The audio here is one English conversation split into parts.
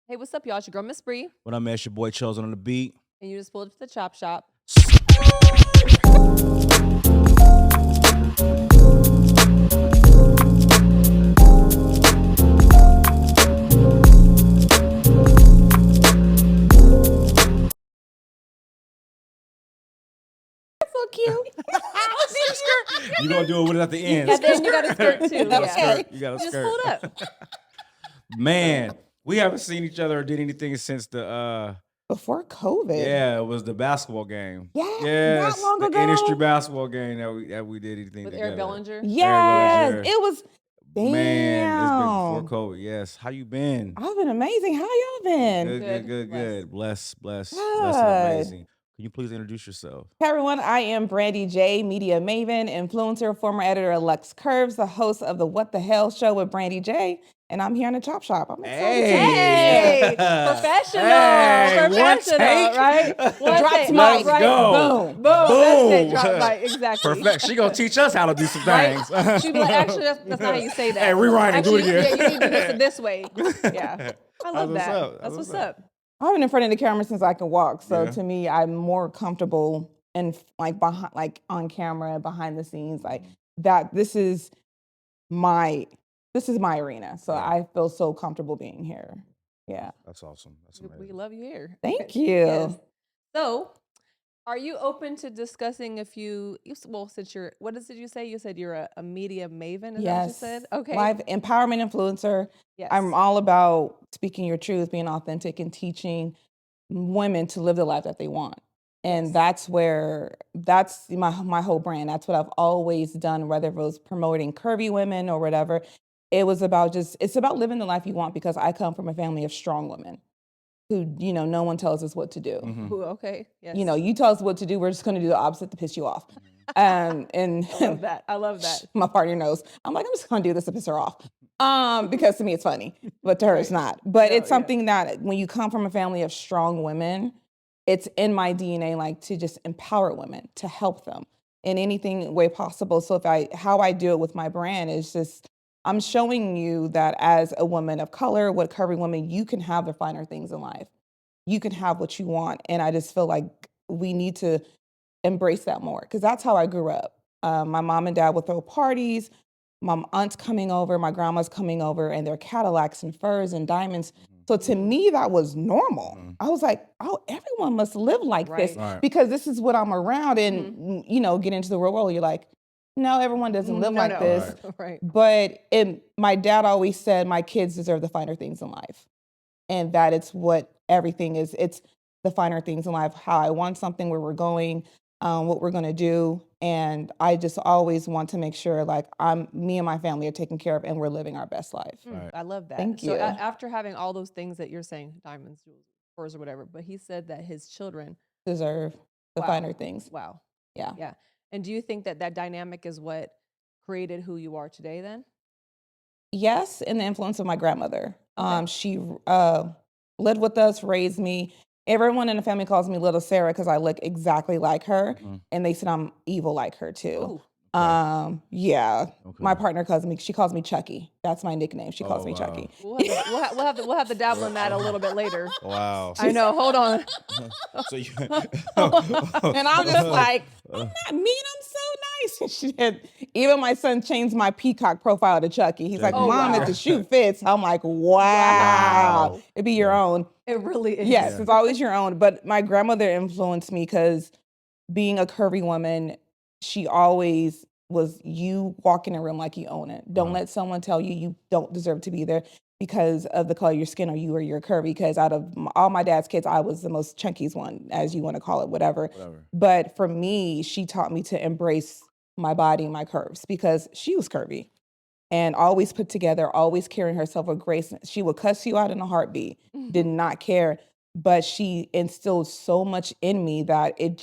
Hey, what's up, y'all? It's your girl, Miss Bree, What I met your boy Chosen on the beat. and you just pulled up to the chop shop. So cute. You gonna do it with it at the end. At the end, you got a skirt too. You got a Yeah, skirt. You got a you just skirt. pulled up. Man, we haven't seen each other or did anything since the Before COVID. it was the basketball game. Yeah, Yes, that long the ago. industry basketball game that we did anything With together. Eric Bellinger. Yes, Bellinger. it was. Damn. Man, it's been before COVID. Yes, how you been? I've been amazing. How y'all been? Good. Blessed and Good. amazing. Can you please introduce yourself? Hey everyone, I am Brandee J, media maven, influencer, former editor of Lex Curves, the host of the What the Hell show with Brandee J, and I'm here in the chop shop. I'm excited. Hey, professional, one take. right? One Drop take, mic. right? Boom. Boom. That's it. Drop mic. Exactly. Perfect. She gonna teach us how to do some things. Right? She'd be like, actually, that's not how you say that. Hey, rewind it. Do it Actually, again. Yeah, you need to do this way. Yeah, I love what's that. up. That's what's up. I've been in front of the camera since I can walk, so Yeah. to me, I'm more comfortable in behind, on camera, behind the scenes, that. This is my arena, so Yeah. I feel so comfortable being here. Yeah, That's awesome. That's We amazing. love you here. thank you. Yes. So, are you open to discussing a few? Well, since you're, what did you say? You said you're a media maven. Is that what you said? Okay. Live empowerment influencer. Yes. I'm all about speaking your truth, being authentic, and teaching women to live the life that they want. And Yes. that's my whole brand. That's what I've always done, whether it was promoting curvy women or whatever. It was about it's about living the life you want, because I come from a family of strong women who, no one tells us what to do. Mhm. Ooh, okay. Yes. You tell us what to do, we're just going to do the opposite to piss you off. And I love that. my partner knows. I'm like, I'm just going to do this to piss her off. Because to me it's funny, but to her it's not. But it's something that when you come from a family of strong women, it's in my DNA, to just empower women, to help them in anything way possible. So how I do it with my brand is just, I'm showing you that as a woman of color, what curvy woman, you can have the finer things in life. You can have what you want. And I just feel like we need to embrace that more, because that's how I grew up. My mom and dad would throw parties, my aunt's coming over, my grandma's coming over, and their Cadillacs and furs and diamonds. So to me, that was normal. I was like, oh, everyone must live like this, Right. because this is what I'm around. And, get into the real world, you're like, no, everyone doesn't live like this. Right. But my dad always said, my kids deserve the finer things in life. And that it's what everything is. It's the finer things in life, how I want something, where we're going, what we're going to do. And I just always want to make sure me and my family are taken care of and we're living our best life. Right. I love that. Thank So you. after having all those things that you're saying, diamonds, jewels, furs, or whatever, but he said that his children Deserve the finer things. Wow. Yeah. Yeah. And do you think that dynamic is what created who you are today then? Yes, and the influence of my grandmother. Okay. She lived with us, raised me. Everyone in the family calls me Little Sarah because I look exactly like her, and they said I'm evil like her too. Ooh. Yeah. Okay. My partner she calls me Chucky. That's my nickname. She calls me wow. Chucky. We'll have to dabble in that a little bit later. Wow. I know. Hold on. So you, And I'm just like, I'm not mean, I'm so nice. And she did. Even my son changed my peacock profile to Chucky. He's like, Oh, Mom, wow. if the shoe fits. I'm like, wow. Wow. It'd be your own. It really is. Yes, it's always your own. But my grandmother influenced me because being a curvy woman, she always was, you walk in a room like you own it. Don't let someone tell you you don't deserve to be there because of the color of your skin, or you're curvy. Because out of all my dad's kids, I was the most chunkiest one, as you want to call it, whatever. But for me, she taught me to embrace my body and my curves, because she was curvy and always put together, always carrying herself with grace. She would cuss you out in a heartbeat, did not care. But she instilled so much in me that it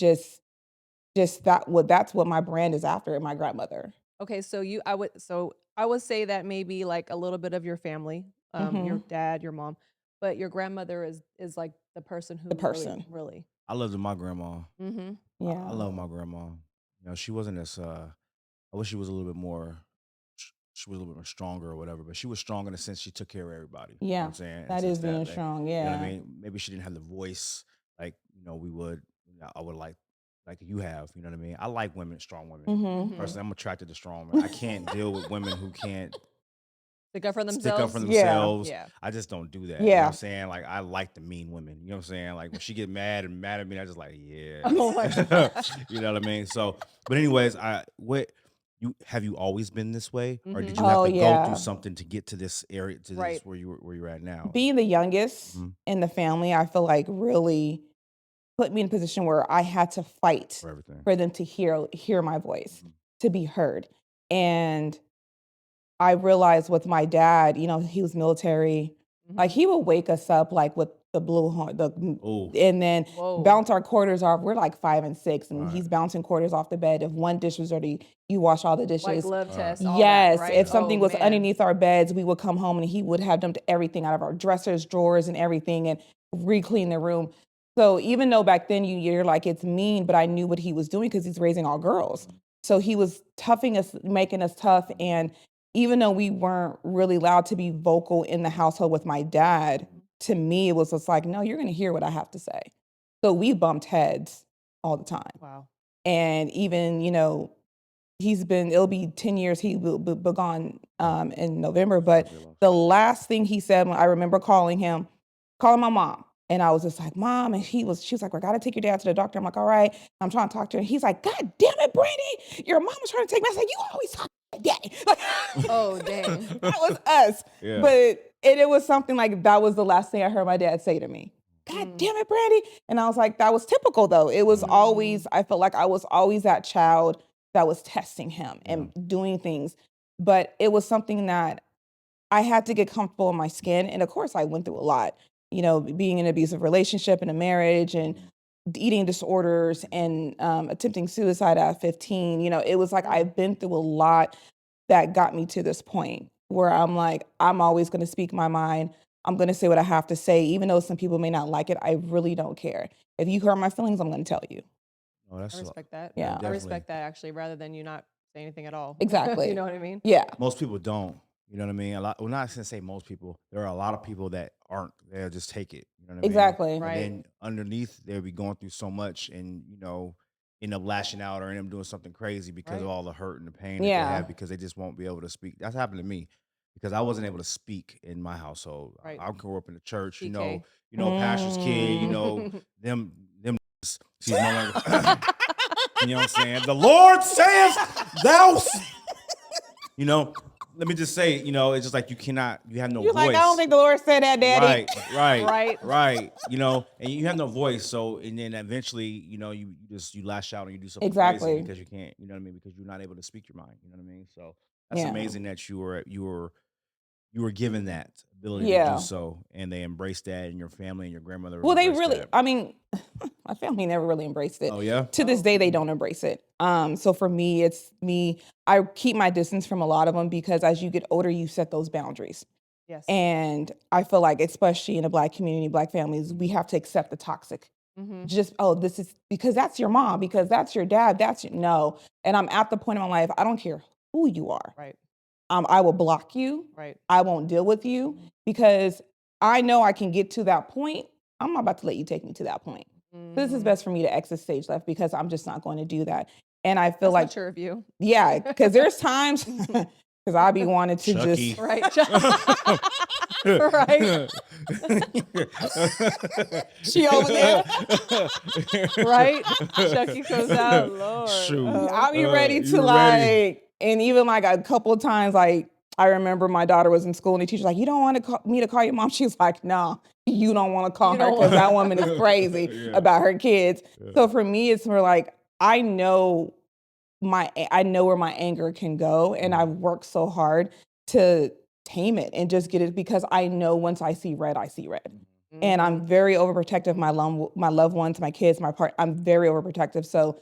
that's what my brand is after, my grandmother. Okay, so I would say that maybe like a little bit of your family, your dad, your mom, but your grandmother is like the person who really. I loved my grandma. Mm-hmm. Yeah. I love my grandma. She wasn't as I wish she was a little bit more she was a little bit more stronger or whatever, but she was strong in the sense she took care of everybody. You know Yeah, what I'm saying? In that the is sense being that, strong. you know what I Yeah. mean? Maybe she didn't have the voice like, we would, I would like you have, you know what I mean? I like women, strong women. Mm-hmm. Personally, I'm attracted to strong women. I can't deal with women who can't Stick up for stick up for themselves. Yeah. themselves. Yeah. I just don't do that. You know what Yeah. I'm saying? Like, I like the mean women. You know what I'm saying? Like, when she get mad at me, I just like, yeah. Oh my God. You know what I mean? So, but anyways, have you always been this way, or did Mhm. you have Oh to go through yeah. something to get to this area, to Right. this where you're at now? Being the youngest Mhm. in the family, I feel like really put me in a position where I had to fight For everything. for them to hear my voice, Mhm. to be heard. And I realized with my dad, he was military. Like Mhm. he would wake us up like with the blue horn, Oh, and then Whoa. bounce our quarters off. We're like 5 and 6, and right. he's bouncing quarters off the bed. If one dish was dirty, you wash all the Like dishes. glove Right. test, all that, Yes, right? if something Oh, was man. underneath our beds, we would come home and he would have dumped everything out of our dressers, drawers, and everything, and re-clean the room. So even though back then you're like it's mean, but I knew what he was doing because he's raising all girls. So he was toughing us, making us tough. And even though we weren't really allowed to be vocal in the household with my dad, to me it was just like, no, you're going to hear what I have to say. So we bumped heads all the time. Wow. And even, it'll be 10 years, he will be gone in November. But the last thing he said, when I remember calling my mom. And I was just like, Mom, and she was like, I gotta take your dad to the doctor. I'm like, all right. I'm trying to talk to her. And he's like, God damn it, Brandy, your mom was trying to take me. I said, you always talk to my daddy. Oh, dang. That was us. Yeah. But it was something like that was the last thing I heard my dad say to me. God damn it, Brandy. And I was like, that was typical though. It was always, I felt like I was always that child that was testing him and doing things. But it was something that I had to get comfortable in my skin. And of course I went through a lot, being in an abusive relationship and a marriage and eating disorders and attempting suicide at 15. It was like I've been through a lot that got me to this point where I'm like, I'm always going to speak my mind. I'm going to say what I have to say, even though some people may not like it. I really don't care. If you hurt my feelings, I'm going to tell you. Oh, that's I respect that. Yeah. I definitely. respect that actually, rather than you not say anything at all. Exactly. You know what I mean? Yeah. Most people don't. You know what I mean? Not going to say most people. There are a lot of people that aren't. They'll just take it. You know what I mean? Exactly. Right. And then underneath, they'll be going through so much and, end up lashing out or end up doing something crazy because of Right. all the hurt and the pain that Yeah. they have because they just won't be able to speak. That's happened to me because I wasn't able to speak in my household. Right. I grew up in the church, PK. pastor's kid, them, she's no longer, you know what I'm saying? The Lord says thou, let me just say, it's just like you have no You're voice. like, I don't think the Lord said that, Daddy. Right. And you have no voice. So, and then eventually, you lash out and you do something Exactly. crazy because you can't, you know what I mean? Because you're not able to speak your mind. You know what I mean? So that's Yeah. amazing that you were given that ability to Yeah. do so, and they embraced that, and your family and your grandmother. Well, they embraced really, that. I mean, my family never really embraced it. Oh yeah. To this day, they don't embrace it. So for me, it's me. I keep my distance from a lot of them because as you get older, you set those boundaries. Yes. And I feel like, especially in the Black community, Black families, we have to accept the toxic. Mhm. This is because that's your mom, because that's your dad, no. And I'm at the point in my life, I don't care who you are. Right. I will block you. Right. I won't deal with you because I know I can get to that point. I'm not about to let you take me to that point. This is best for me to exit stage left because I'm just not going to do that. And I feel That's like, not sure of you. yeah, because there's times because I be wanting to Chucky. just Right. Right. she over there. Right. Chucky comes out. Lord. Shoot. I'll be ready you to were like, ready. and even like a couple of times, like I remember my daughter was in school and the teacher's like, you don't want me to call your mom? She's like, no, you don't want to call You her don't because want- that woman is crazy Yeah. about her kids. Yeah. So for me, it's more like, I know where my anger can go. And I've worked so hard to tame it and just get it because I know once I see red, I see red. And I'm very overprotective of my loved ones, my kids, my partner. I'm very overprotective. So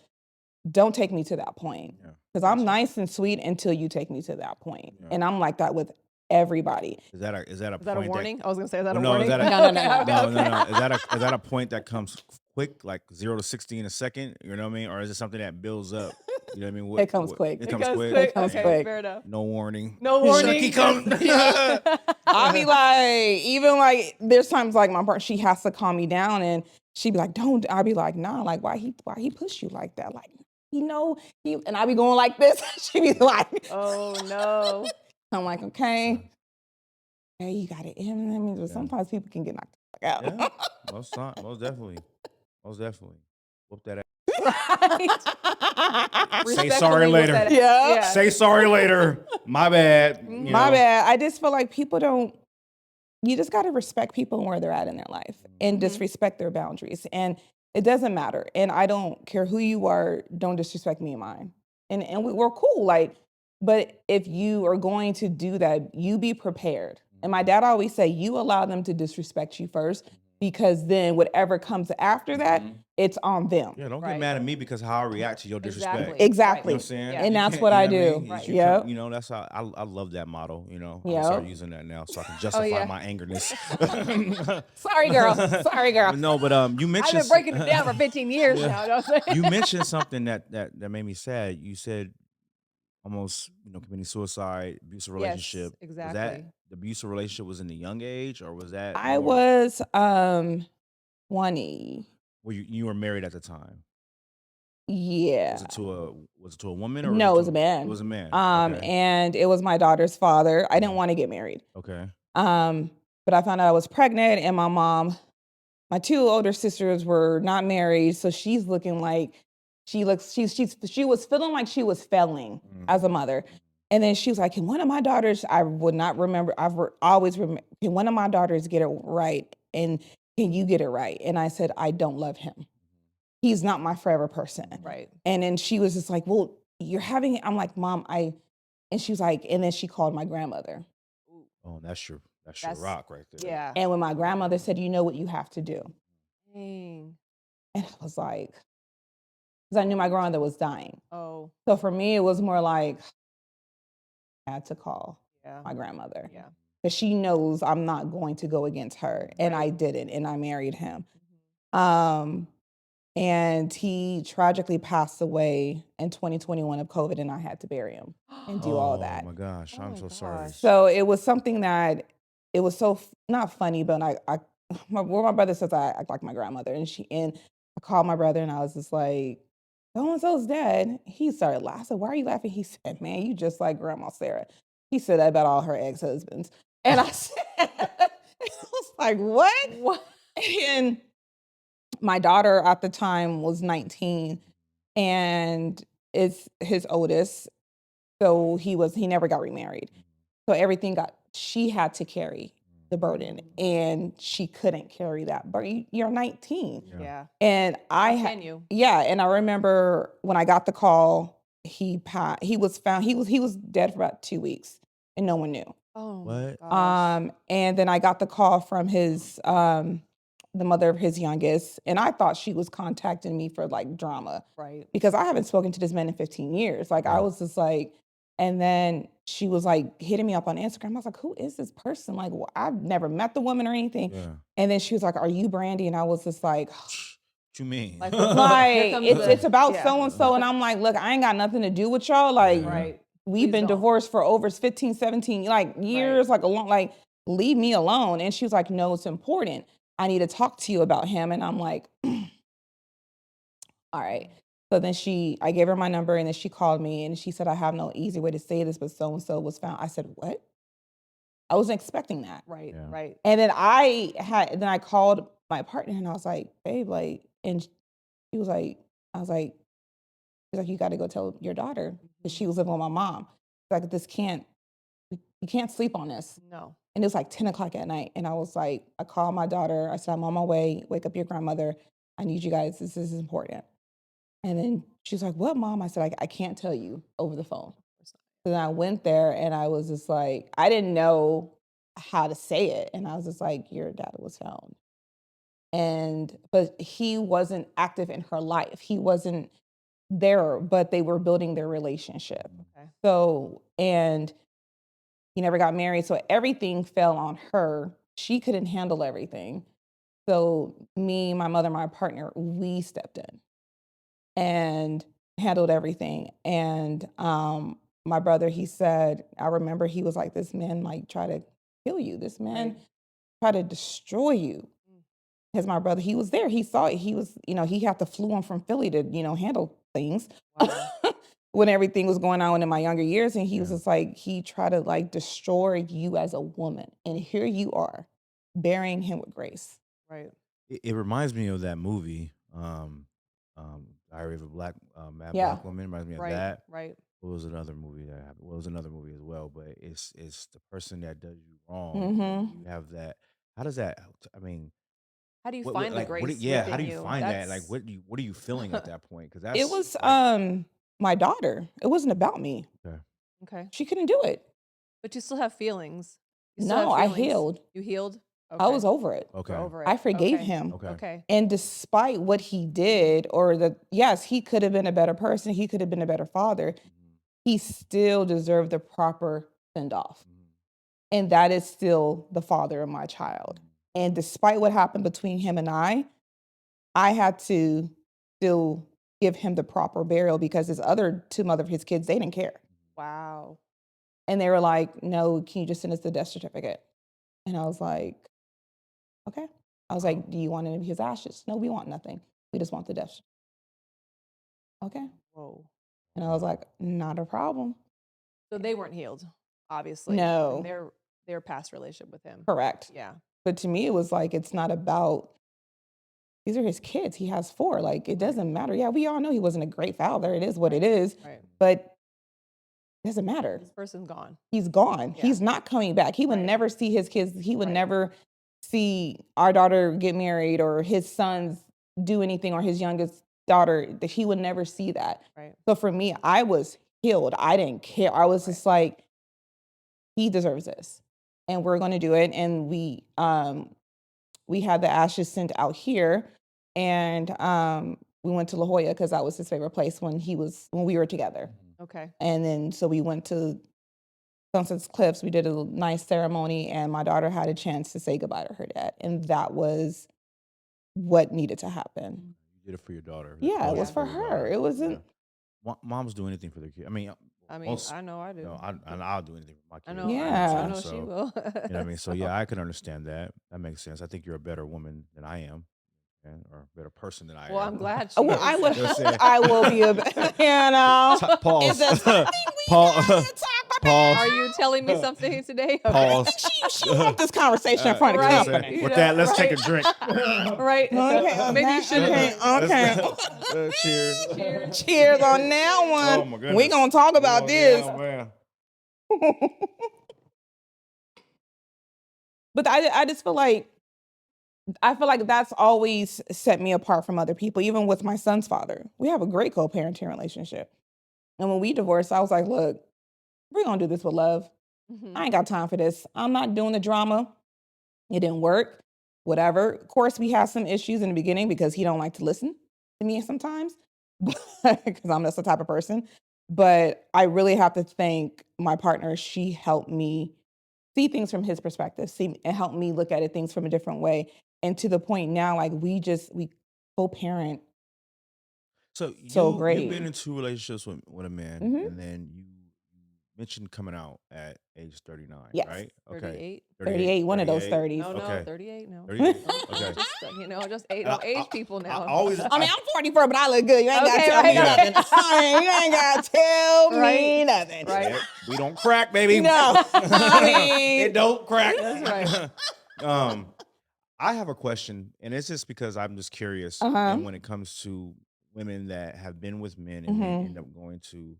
don't take me to that point. Because I'm nice and sweet until you take me to that point. Yeah. And I'm like that with everybody. Is that a Is that a point warning? I was gonna say, is that Well, a no, warning? is that a- No. No. Is that a point that comes quick, like 0 to 60 in a second? You know what I mean? Or is it something that builds up? You know what I mean? It comes quick. It It comes goes quick. quick. It comes Okay, quick. fair enough. No warning. No warning. Shucky come. I'll be like, even like, there's times like my partner, she has to calm me down, and she'd be like, don't. I'll be like, nah, like why he push you like that? Like, and I be going like this. She be like, Oh no. I'm like, okay, yeah, you got it. I mean, sometimes people can get knocked the fuck out. Yeah, most definitely. Most definitely. Whoop that ass. Right. Say Respectfully sorry with later. that- Yeah. Say sorry later. My bad. You My know? bad. I just feel like people don't. You just got to respect people and where they're at in their life and disrespect their boundaries. And it doesn't matter. And I don't care who you are. Don't disrespect me and mine. And we're cool. Like, but if you are going to do that, you be prepared. And my dad always say, you allow them to disrespect you first, because then whatever comes after that, it's on them. Yeah, don't get Right. mad at me because how I react to your disrespect. Exactly. You Exactly. know what I'm saying? Yeah. And You that's can't- what you I know do. what I mean? Right. You Yep. can- you know, that's how I love that motto. You know, I'm Yep. gonna start using that now so I can justify yeah. my angerness. Sorry, girl. Sorry, girl. No, but you I've mentioned been breaking it down for 15 years now. You know what I'm saying? you mentioned something that made me sad. You said almost committing suicide, abusive relationship. Yes, Was that exactly. the abusive relationship was in the young age, or was that I more- was 20. Well, you were married at the time. Yeah. Was it to a woman or No, it was to a man. It was a man. Okay. And it was my daughter's father. I didn't want to get married. Okay. But I found out I was pregnant, and my two older sisters were not married, so she's looking like she was feeling like she was failing as a mother. And then she was like, can one of my daughters, I would not remember, always remember, can one of my daughters get it right? And can you get it right? And I said, I don't love him. He's not my forever person. Right. And then she was just like, well, you're having it. I'm like, Mom, and she was like, and then she called my grandmother. Oh, that's your That's- rock right there. Yeah. And when my grandmother said, you know what you have to do. Dang. And I was like, because I knew my grandmother was dying. Oh, So for me, it was more like, I had to call yeah. my grandmother. Yeah. Because she knows I'm not going to go against her. And I Right. didn't, and I married him. Mhm. And he tragically passed away in 2021 of COVID, and I had to bury him and do all that. Oh my gosh, Oh I'm my so sorry. gosh. So it was something that it was so not funny, but my brother says I act like my grandmother, and I called my brother and I was just like, so and so's dead. He started laughing. I said, why are you laughing? He said, man, you just like Grandma Sarah. He said that about all her ex-husbands. And I said, I was like, what? What? And my daughter at the time was 19, and it's his oldest. So he never got remarried. So she had to carry the burden, and she couldn't carry that. But you're 19. Yeah. And How can you? yeah. And I remember when I got the call, he was found, he was dead for about 2 weeks, and no one knew. Oh my What? gosh. And then I got the call from the mother of his youngest, and I thought she was contacting me for like drama, Right. because I haven't spoken to this man in 15 years. Like I was just like, and then she was like hitting me up on Instagram. I was like, who is this person? Like, well, I've never met the woman or anything. Yeah. And then she was like, are you Brandy? And I was just like, What you mean? Like, like comes it's about yeah. so-and-so. And I'm like, look, I ain't got nothing to do with y'all. Like, Right. we've Please been don't. divorced for over 15, 17 like years, like a long, like, leave me alone. And she was like, no, it's important. I need to talk to you about him. And I'm like, all right. So then I gave her my number, and then she called me, and she said, I have no easy way to say this, but so-and-so was found. I said, what? I wasn't expecting that. Right. Yeah. Right. And then I called my partner, and I was like, babe, like, and she was like, she's like, you got to go tell your daughter, because she was living with my mom. Like, you can't sleep on this. No. And it was like 10 o'clock at night. And I was like, I called my daughter. I said, I'm on my way. Wake up your grandmother. I need you guys. This is important. And then she's like, what, Mom? I said, I can't tell you over the phone. So then I went there, and I was just like, I didn't know how to say it. And I was just like, your dad was found. But he wasn't active in her life. He wasn't there, but they were building their relationship. Okay. So, and he never got married. So everything fell on her. She couldn't handle everything. So me, my mother, my partner, we stepped in. And handled everything. And my brother, he said, I remember he was like, this man might try to kill you. This man Right. try to destroy you. Because my brother, he was there. He saw it. He was, he had to flew on from Philly to, handle things Wow. when everything was going on in my younger years. And he was Yeah. just like, he tried to like destroy you as a woman. And here you are, burying him with grace. Right. It reminds me of that movie, Diary of a Mad Yeah. Black Woman. Reminds me of Right. that. Right. What was another movie that happened? Well, it was another movie as well, but it's the person that does you wrong. Mm-hmm. You have that. How does that? I mean, How do you what find the like what? grace Yeah, how within do you you? find that? Like, That's what are you feeling at that point? Because It that's was like my daughter. It wasn't about me. okay. okay. She couldn't do it. But you still have feelings. You still No, have I feelings. healed. You healed? I Okay. was over it. You're Okay. over I it. forgave Okay. him. Okay. Okay. And despite what he did, yes, he could have been a better person. He could have been a better father. Mhm. He still deserved the proper send off. Mhm. And that is still the father of my child. And despite what happened between him and I had to still give him the proper burial because his other two mother of his kids, they didn't care. Wow. And they were like, no, can you just send us the death certificate? And I was like, okay. I was like, do you want any of his ashes? No, we want nothing. We just want the death certificate. Okay. Whoa. And I was like, not a problem. So they weren't healed, obviously. No. From their past relationship with him. Correct. Yeah. But to me, it was like, it's not about, these are his kids. He has 4. Like, it doesn't matter. Yeah, we all know he wasn't a great father. It is what it is. Right. But it doesn't matter. This person's gone. He's gone. Yeah. He's not coming back. He would Right. never see his kids. He would Right. never see our daughter get married or his sons do anything or his youngest daughter. That he would never see that. Right. So for me, I was healed. I didn't care. I was just like, he deserves this. And we're going to do it. And we had the ashes sent out here. And we went to La Jolla because that was his favorite place when we were together. Okay. And then so we went to Sunset Cliffs. We did a nice ceremony, and my daughter had a chance to say goodbye to her dad, and that was what needed to happen. You did it for your daughter. Yeah, it was Yeah. for your her. daughter. It wasn't. Yeah. Moms do anything for their kid. I mean, I know I do. you know, I'll do anything for my I kids. know. Yeah. I know So, she will. you know what I mean? So yeah, I can understand that. That makes sense. I think you're a better woman than I am, or a better person than I Well, am. I'm glad she Well, is. I will. Just saying. I will be a. Pause. Is there something we Pause. gotta talk about? Pause. Are you telling me something today? Pause. She wants this conversation in front of Right. company. With You that, know, let's take a right. drink. Right. Okay, Maybe you shouldn't. okay. Cheers. Cheers. Cheers on that one. Oh my goodness. We gonna talk about Oh, this. yeah, man. But I just feel like that's always set me apart from other people, even with my son's father. We have a great co-parenting relationship. And when we divorced, I was like, look, we're going to do this with love. Mhm. I ain't got time for this. I'm not doing the drama. It didn't work, whatever. Of course, we had some issues in the beginning because he don't like to listen to me sometimes because I'm just the type of person. But I really have to thank my partner. She helped me see things from his perspective, and help me look at things from a different way. And to the point now, like we co-parent. So So you've great. been in 2 relationships with a man, Mhm. and then you mentioned coming out at age 39, Yes. right? 38. 38, one of those 30s. No, Okay. 38 now. 38. No, Okay. just just And don't age people now. I always, I mean, I'm 44, but I look good. You ain't got Okay, to tell me right. nothing. I mean, you ain't got to tell me Right. nothing. Right. Yeah, we don't crack, baby. No. I mean- it don't crack. That's right. I have a question, and it's just because I'm just curious. Uh-huh. And when it comes to women that have been with men and they Mhm. end up going to,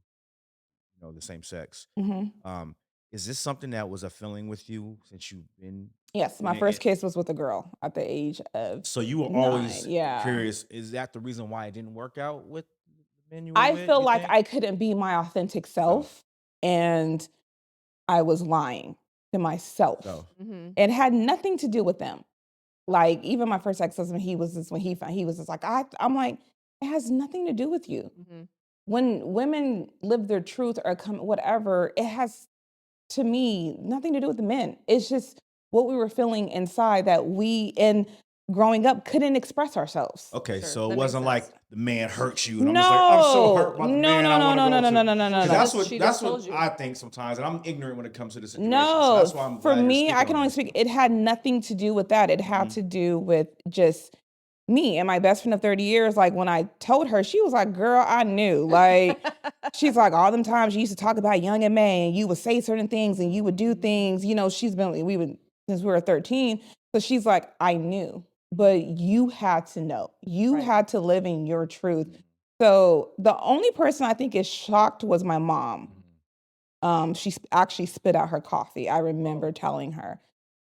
the same sex, Mhm. is this something that was a feeling with you since you've been? Yes, my Yeah, first it- kiss was with a girl at the age of So you were 9. always Yeah. curious. Is that the reason why it didn't work out with the men you were I with? feel you like think? I couldn't be my authentic self, and I was lying to myself. So, Mhm. It had nothing to do with them. Like even my first ex-husband, he was just like, I'm like, it has nothing to do with you. Mhm. When women live their truth or come whatever, it has to me nothing to do with the men. It's just what we were feeling inside that and growing up couldn't express ourselves. Okay, Sure, so it that makes wasn't like sense. the man hurts you, and I'm just like, I'm so hurt about the man I want to go to. Well, Because she No. just that's what told you. I think sometimes, and I'm ignorant when it comes to the situation. So No, that's why I'm for glad you're me, I speaking can on only this. speak. It had nothing to do with that. It had Mhm. to do with just me and my best friend of 30 years. Like when I told her, she was like, girl, I knew. Like, she's like, all them times you used to talk about Young and May and you would say certain things and you would do things, you know, we would, since we were 13. So she's like, I knew, but you had to know. You Right. had to live in your truth. So the only person I think is shocked was my mom. She actually spit out her coffee. I remember telling her.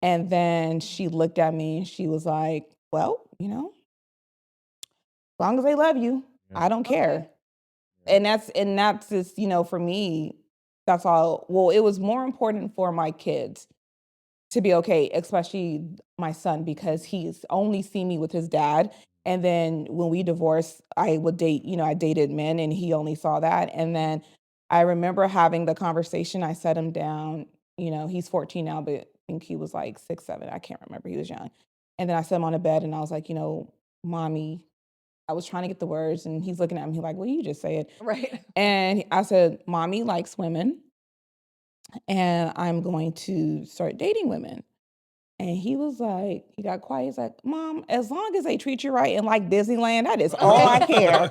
And then she looked at me and she was like, well, you know, as long as they love you, Yeah. I don't care. Okay. And that's just, you know, for me, that's all. Well, it was more important for my kids to be okay, especially my son, because he's only seen me with his dad. And then when we divorced, I would date, you know, I dated men and he only saw that. And then I remember having the conversation. I set him down, you know, he's 14 now, but I think he was like 6, 7. I can't remember. He was young. And then I set him on a bed and I was like, you know, mommy, I was trying to get the words and he's looking at me like, well, you just say it. Right. And I said, mommy likes women and I'm going to start dating women. And he was like, he got quiet. He's like, Mom, as long as they treat you right and like Disneyland, that is all I care.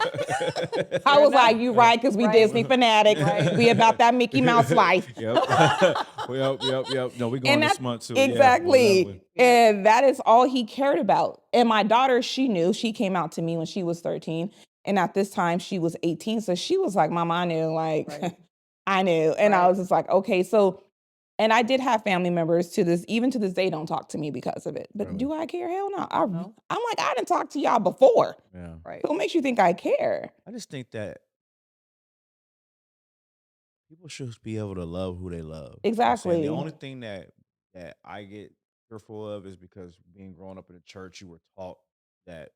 I was like, you right, because we Right. Disney fanatics. Right. We about that Mickey Mouse life. Yep. Yep. No, we going And this that's month too. exactly. Yeah. And that is all he cared about. And my daughter, she knew. She came out to me when she was 13. And at this time, she was 18. So she was like, Mama, I knew. Like, Right. I knew. And I Right. was just like, okay. So, and I did have family members even to this day, don't talk to me because of it. But Really? do I care? Hell no. No. I'm like, I didn't talk to y'all before. Yeah. Right. What makes you think I care? I just think that people should be able to love who they love. You know what I'm saying? Exactly. The only thing that I get fearful of is because being growing up in the church, you were taught that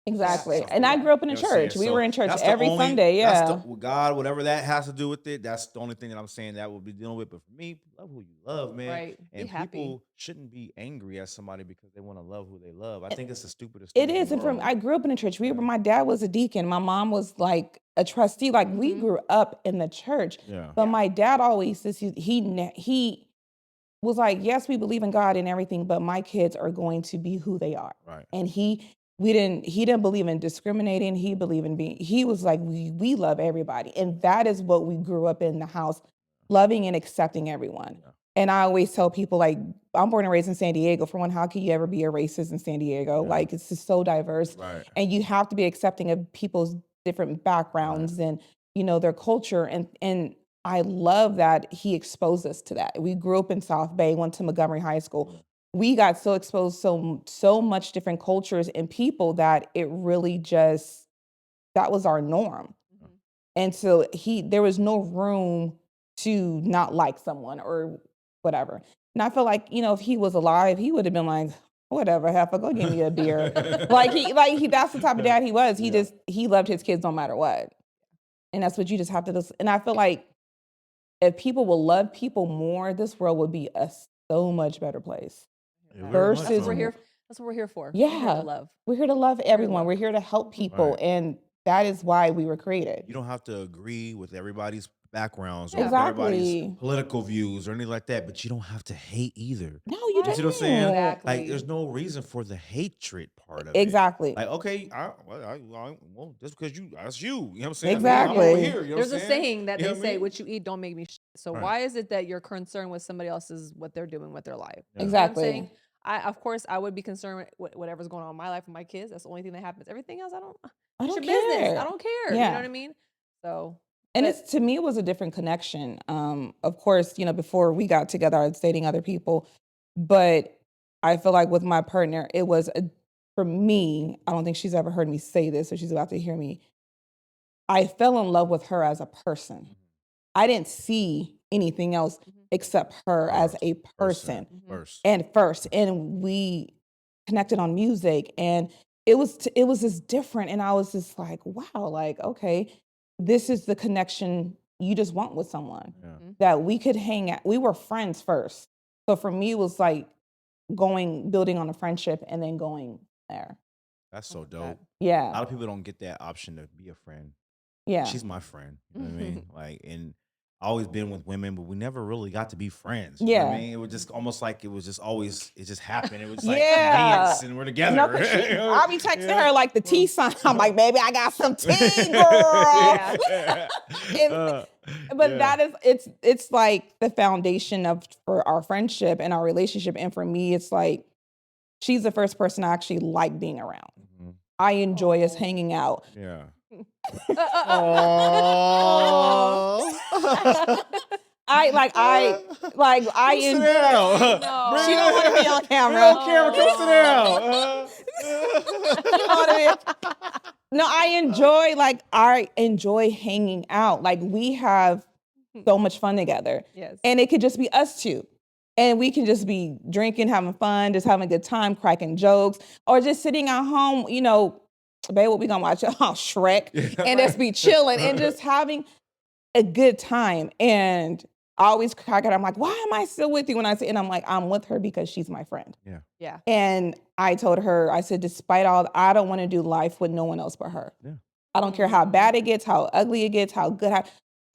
Exactly. Yeah. And I grew up in a you know what I'm saying? church. We So were in church that's the every only Sunday. that's Yeah. the God, whatever that has to do with it. That's the only thing that I'm saying that we'll be dealing with. But for me, love who you love, man. Right. Be And happy. people shouldn't be angry at somebody because they want to love who they love. I think it's the stupidest It thing in is. the And from world. I grew up in a church. Yeah. My dad was a deacon. My mom was like a trustee. Like we grew up in the church. Yeah. But my dad always says he was like, yes, we believe in God and everything, but my kids are going to be who they are. Right. And he didn't believe in discriminating. He was like, we love everybody. And that is what we grew up in the house, loving and accepting everyone. Yeah. And I always tell people, like, I'm born and raised in San Diego. For one, how can you ever be a racist in San Diego? Yeah. Like, it's just so diverse. Right. And you have to be accepting of people's different backgrounds and, you know, their culture. And I love that he exposed us to that. We grew up in South Bay, went to Montgomery High School. We got so exposed so much different cultures and people that it really just, that was our norm. Mhm. And so there was no room to not like someone or whatever. And I feel like, you know, if he was alive, he would have been like, whatever, heifer, go give me a beer. That's the type of dad he was. He loved his kids no matter what. And that's what you just have to and I feel like if people will love people more, this world would be a so much better place. Yeah, That's Versus what we're here. That's what we're here for. We're here Yeah. to love. We're here to love everyone. love. We're here to help people. Right. And that is why we were created. You don't have to agree with everybody's backgrounds or Yeah. with everybody's Exactly. political views or anything like that, but you don't have to hate either. No, you Right. You see what I'm saying? Exactly. Like, there's no reason for the hatred part of it. Exactly. Like, okay, well, just because that's you. You know what I'm saying? Exactly. I'm over here. You know There's what a I'm saying? saying that You know they what I say, mean? "What you eat don't make me." So Right. why is it that you're concerned with somebody else's what they're doing with their life? Yeah. You know what I'm Exactly. saying? Of course, I would be concerned with whatever's going on in my life with my kids. That's the only thing that happens. Everything else, I it's don't your business. I care. don't care. You know Yeah. what I mean? So, And but- to me, it was a different connection. Of course, you know, before we got together, I was dating other people, but I feel like with my partner, it was for me. I don't think she's ever heard me say this, so she's about to hear me. I fell in love with her as a person. I didn't see anything else except her as a person. And we connected on music, and it was just different. And I was just like, wow, like, okay, this is the connection you just want with someone that we could hang out. We were friends first. So for me, it was like building on a friendship and then going there. That's so like dope. that. A Yeah. lot of people don't get that option to be a friend. Yeah. She's my friend. You know what I mean? Like, and I always been with women, but we never really got to be friends. You know what I Yeah. mean? It was just almost like it was just always, it just happened. It was like Yeah. convenience and we're together. No, 'cause I'll be texting Yeah. her like the tea sign. I'm like, baby, I got some tea, girl. Yeah. But that is it's like the foundation for our friendship and our relationship. And for me, it's like she's the first person I actually like being around. Mhm. I enjoy us hanging out. Yeah. I Sit enjoy. down. No. She don't want to be on Be camera. on camera. Come sit down. You know what I mean? No, I enjoy hanging out. Like we have so much fun together. Yes. And it could just be us two. And we can just be drinking, having fun, just having a good time, cracking jokes, or just sitting at home, you know, babe, what we gonna watch? Oh, Shrek. And just be chilling and just having a good time. And I always crack it. I'm like, why am I still with you? When I say, and I'm like, I'm with her because she's my friend. Yeah. Yeah. And I told her, I said, despite all, I don't want to do life with no one else but her. Yeah. I don't care how bad it gets, how ugly it gets, how good.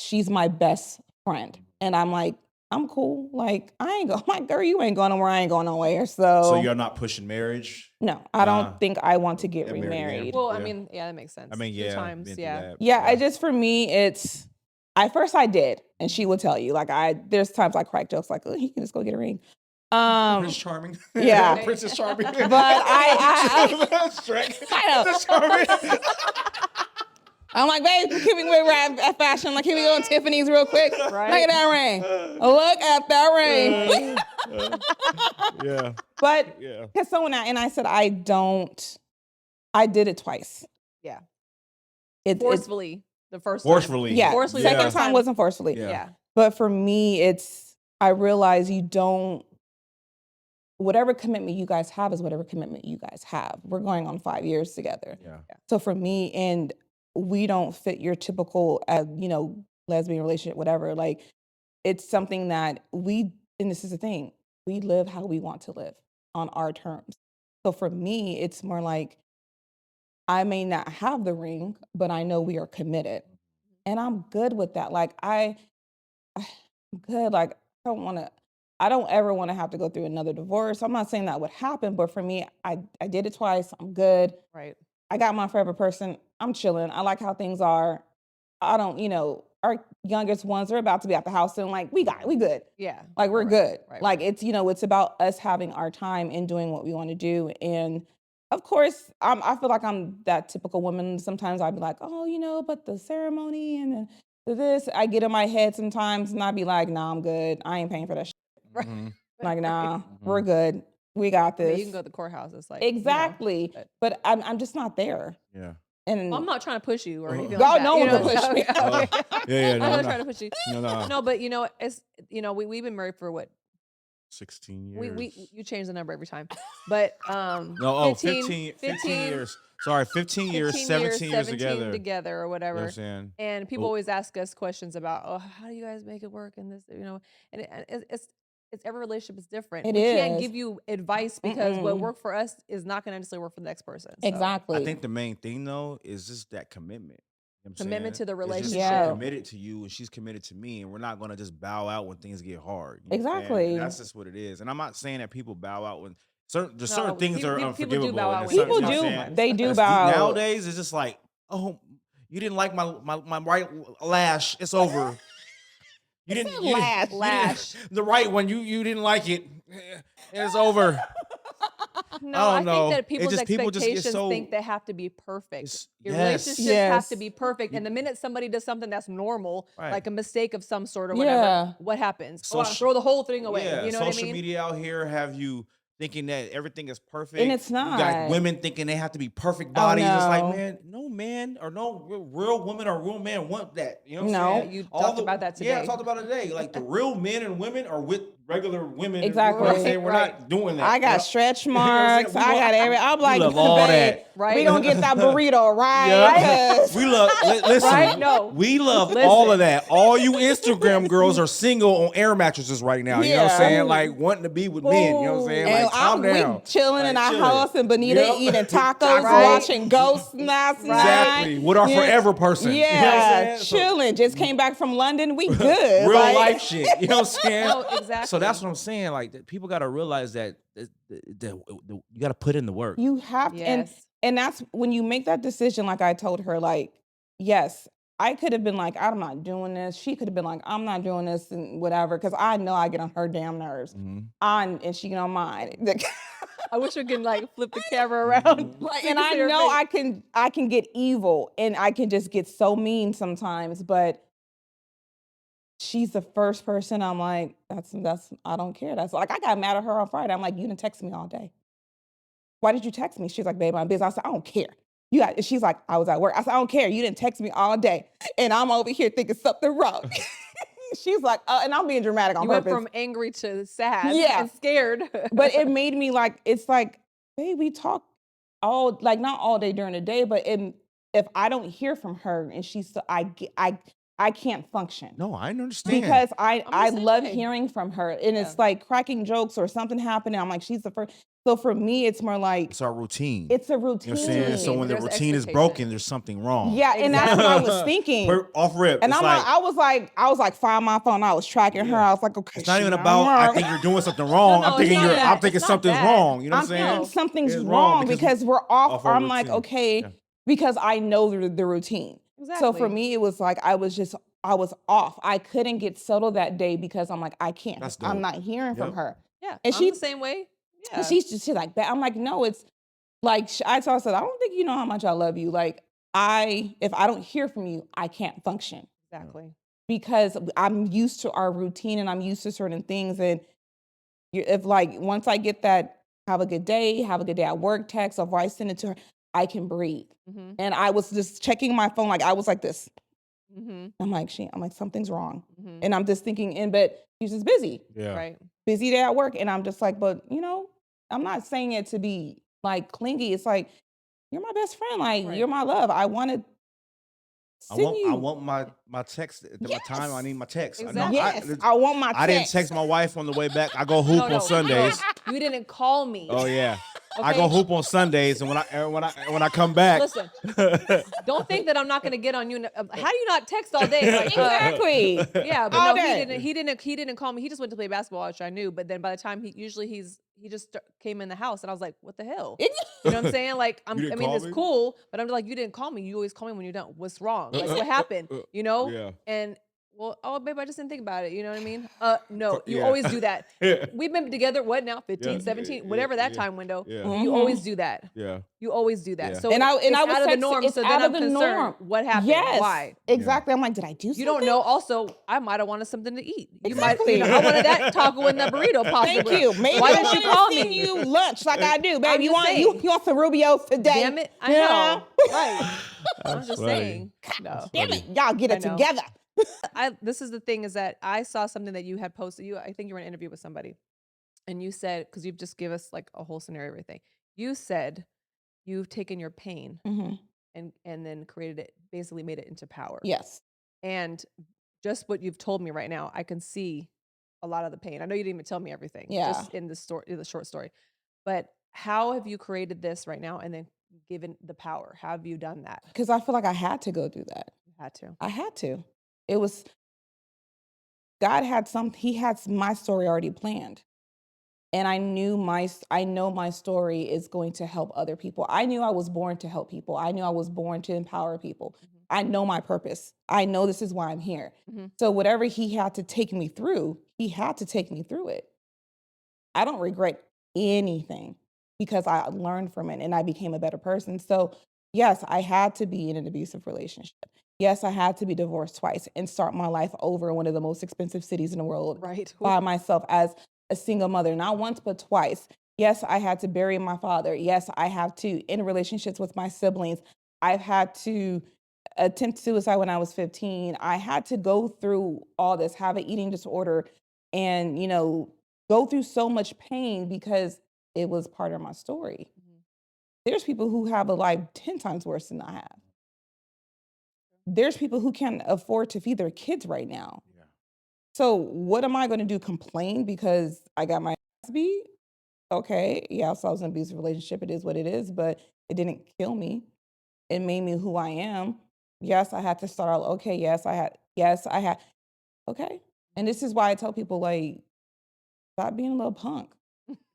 She's my best friend. And I'm like, I'm cool. Like, I ain't going, like, girl, you ain't going nowhere. I ain't going nowhere. So you're not pushing marriage? No, I don't think I want to get Get married again. remarried. Well, Yeah. I mean, yeah, that makes sense. I mean, Two yeah. times, been through yeah. that. Yeah, I just, for me, it's, at first I did. And she would tell you, like, there's times I crack jokes like, oh, he can just go get a ring. Prince Charming. Yeah. Princess Charming. But I Shrek. I know. Princess Charming. I'm like, babe, can we wear at fashion? Like, can we go on Tiffany's real quick? Right. Look at that ring. Look at that ring. Yeah. But Yeah. because and I said, I did it twice. Yeah. It's Forcefully. The first time. Forcefully. yeah. Forcefully Second first time time. wasn't forcefully. Yeah. Yeah. But for me, I realize whatever commitment you guys have is whatever commitment you guys have. We're going on 5 years together. Yeah. So for me, and we don't fit your typical, lesbian relationship, whatever. Like, it's something that and this is the thing, we live how we want to live on our terms. So for me, it's more like, I may not have the ring, but I know we are committed. And I'm good with that. Like, I'm good. Like, I don't ever want to have to go through another divorce. I'm not saying that would happen, but for me, I did it twice. I'm good. Right. I got my forever person. I'm chilling. I like how things are. I don't, our youngest ones are about to be at the house and like, we good. Yeah. Like, we're Right. good. Right. Like, it's, it's about us having our time and doing what we want to do. And of course, I feel like I'm that typical woman. Sometimes I'd be like, oh, but the ceremony and this, I get in my head sometimes and I'd be like, nah, I'm good. I ain't paying for that shit. Right. Mhm. Like, nah, we're good. We got I mean, this. you can go to the courthought. It's like Exactly. but- But I'm just not there. Yeah. And I'm not trying to push you or anything. No, like that, no one you know? can push me. Yeah. I'm No, not no. trying to push you. No. No, but it's we've been married for what? 16 years. You change the number every time. But No, 15 years. Sorry, 15 years, 17 years together. together or You know whatever. what I'm saying? And people Oh. always ask us questions about, how do you guys make it work and this, and it's every relationship is different. It We can't is. give you advice because what worked for us is not going to necessarily work for the next person. So. exactly. I think the main thing though is just that commitment. You know what I'm Commitment saying? to the It's just relationship. I'm committed to you and she's committed to me, and we're not gonna just bow out when things get hard. You know what I'm saying? Exactly. And that's just what it is. And I'm not saying that people bow out when certain No, things are people do unforgivable. bow out and when certain- People you know do. what I'm saying? They do That's bow out. Nowadays, it's just like, oh, you didn't like my right lash. It's over. You didn't lash. Lash. the right one. You didn't like it. It's over. No, I I don't know. think that It's people's just people just get expectations so- think they have to be perfect. It's- Your yes. relationships have to Yes. be perfect. And the minute somebody does something that's normal, Right. like a mistake of some sort or whatever, Yeah. what happens? Social- throw the whole thing away. Yeah, You know what I social mean? media out here have you thinking that everything is perfect, And it's You got not. women thinking they have to be perfect bodies. It's no. like, man or no real woman or real man want that. You know what I'm No. saying? You talked about that Yeah, I today. talked about it today. Like the real men and women are with regular women. Exactly. You know what I'm saying? We're Right. not doing that. I got stretch marks. You know what I'm saying? I got every. I'm like, love all babe, that. Right. we gonna get that burrito right. Yeah. 'Cause- We love, listen, Right? No. we love Listen. all of that. All you Instagram girls are single on air mattresses right now. You know what I'm Yeah. saying? Like wanting to be with men. You know what I'm saying? And Like calm down. we chilling in Like, our chilling. house and Bonita Yep. eating tacos, Right. watching Ghosts last night. Exactly. With our Yeah. forever person. Yeah, You know what I'm saying? So, chilling. Just came back from London. We good. real like- life shit. You know what I'm saying? No, exactly. So that's what I'm saying. Like people got to realize that you got to put in the work. You have to, Yes. and that's when you make that decision. Like I told her, like, yes, I could have been like, I'm not doing this. She could have been like, I'm not doing this and whatever, because I know I get on her damn nerves. And she get on mine. I wish we could like flip the camera around. Like, so you and can I see her know face. I can get evil and I can just get so mean sometimes, but she's the first person I'm like, that's I don't care. That's like I got mad at her on Friday. I'm like, you didn't text me all day. Why did you text me? She's like, babe, I'm busy. I said, I don't care. She's like, I was at work. I said, I don't care. You didn't text me all day. And I'm over here thinking something wrong. She's like, and I'm being dramatic on You purpose. went from angry to sad Yeah. and scared. But it made me like, it's like, babe, we talk all, like not all day during the day, but if I don't hear from her and I can't function. No, I understand. Because I'm I the same love way. hearing from her. And Yeah. it's like cracking jokes or something happening. I'm like, she's the first. So for me, it's more like, it's our routine. it's a You know routine. what I'm saying? So when the There's routine is expectation. broken, there's something wrong. Yeah, and that's what I was thinking. We're off rip. And It's I was like, find my phone. I was tracking her. I was like, okay. It's not even she's about, I wrong. think you're doing something wrong. No, I'm thinking it's not that. I'm thinking It's not something's that. wrong. You know what I'm I'm thinking saying? something's It's wrong because we're off. our I'm like, routine. okay, Yeah. because I know the routine. So for Exactly. me, it was like I was off. I couldn't get settled that day because I'm like, I can't. That's I'm dope. not hearing from Yep. her. Yeah. And I'm she- the same way. Yeah. And she's like, I'm like, no, it's like I said, I don't think you know how much I love you. Like if I don't hear from you, I can't function exactly. because I'm used to our routine and I'm used to certain things. And if like once I get that, have a good day at work text, or if I send it to her, I can breathe. Mm-hmm. And I was just checking my phone, like I was like this. Mm-hmm. I'm like, something's wrong. Mm-hmm. And I'm just thinking, but she's just busy. Yeah. Right. Busy day at work. And I'm just like, but I'm not saying it to be like clingy. It's like, you're my best friend. Like, Right. you're my love. I want to I send you. want my text at my time. I need my text. No, Exactly. Yes, I want my text. I didn't text my wife on the way back. I go hoop No, on Sundays. no, you didn't call me. Oh yeah. I Okay? go hoop on Sundays, and when I come back, Listen, don't think that I'm not gonna get on you. How do you not text all day? Like, Exactly. yeah, but All no, day. he didn't call me. He just went to play basketball, which I knew. But then by the time he just came in the house, and I was like, what the hell? You know what I'm saying? Like, You didn't it's call me? cool, but I'm like, you didn't call me. You always call me when you don't. What's wrong? Like, what happened? You know? Yeah. And well, oh, babe, I just didn't think about it. You know what I mean? No, you Yeah. always do that. Yeah. We've been together, what now? 15, Yeah, 17, yeah, whatever that yeah, time window. yeah. You always do that. Yeah. You always do that. Yeah. So And I it's was out of the texting- norm. it's So out then of I'm the concerned. norm. What happened? Yes. Why? Exactly. I'm like, did I do something? You don't know. Also, I might have wanted something to eat. Exactly. I wanted that taco and that burrito. Possibly. Thank you. Maybe Why I didn't you wanna call send me? you lunch like I do, baby. I'm You just want saying. you want some Rubios today? Damn it! I Yeah. know. Right. I'm just funny. saying. No. Damn it, y'all get it I know. together. This is the thing is that I saw something that you had posted. I think you were in an interview with somebody, and you said, because you've just give us like a whole scenario, everything. You said you've taken your pain and then created it, basically made it into power. Yes. And just what you've told me right now, I can see a lot of the pain. I know you didn't even tell me everything. Yeah. Just in the story, the short story. But how have you created this right now and then given the power? How have you done that? Because I feel like I had to go do that. You had to. I had to. It was God had he had my story already planned. And I know my story is going to help other people. I knew I was born to help people. I knew I was born to empower people. I know my purpose. I know this is why I'm here. So whatever he had to take me through, he had to take me through it. I don't regret anything because I learned from it and I became a better person. So yes, I had to be in an abusive relationship. Yes, I had to be divorced twice and start my life over in one of the most expensive cities in the world Right. by myself as a single mother, not once, but twice. Yes, I had to bury my father. Yes, I have to, in relationships with my siblings, I've had to attempt suicide when I was 15. I had to go through all this, have an eating disorder and, go through so much pain because it was part of my story. There's people who have a life 10 times worse than I have. There's people who can't afford to feed their kids right now. Yeah. So what am I going to do? Complain because I got my ass beat? Okay, yeah, so I was in an abusive relationship. It is what it is, but it didn't kill me. It made me who I am. Yes, I had to start out. Okay, yes, I had. Okay. And this is why I tell people, like, stop being a little punk.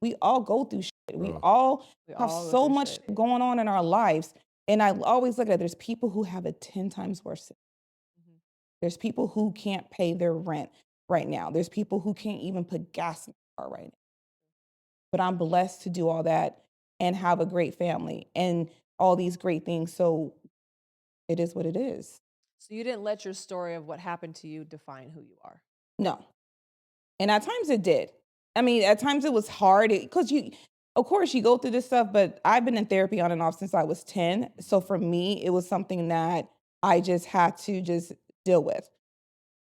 We all go through shit. We all We have all go so through much shit. going on in our lives. And I always look at it, there's people who have it 10 times worse. There's people who can't pay their rent right now. There's people who can't even put gas in the car right now. But I'm blessed to do all that and have a great family and all these great things. So it is what it is. So you didn't let your story of what happened to you define who you are. No. And at times it did. I mean, at times it was hard because of course, you go through this stuff, but I've been in therapy on and off since I was 10. So for me, it was something that I just had to just deal with.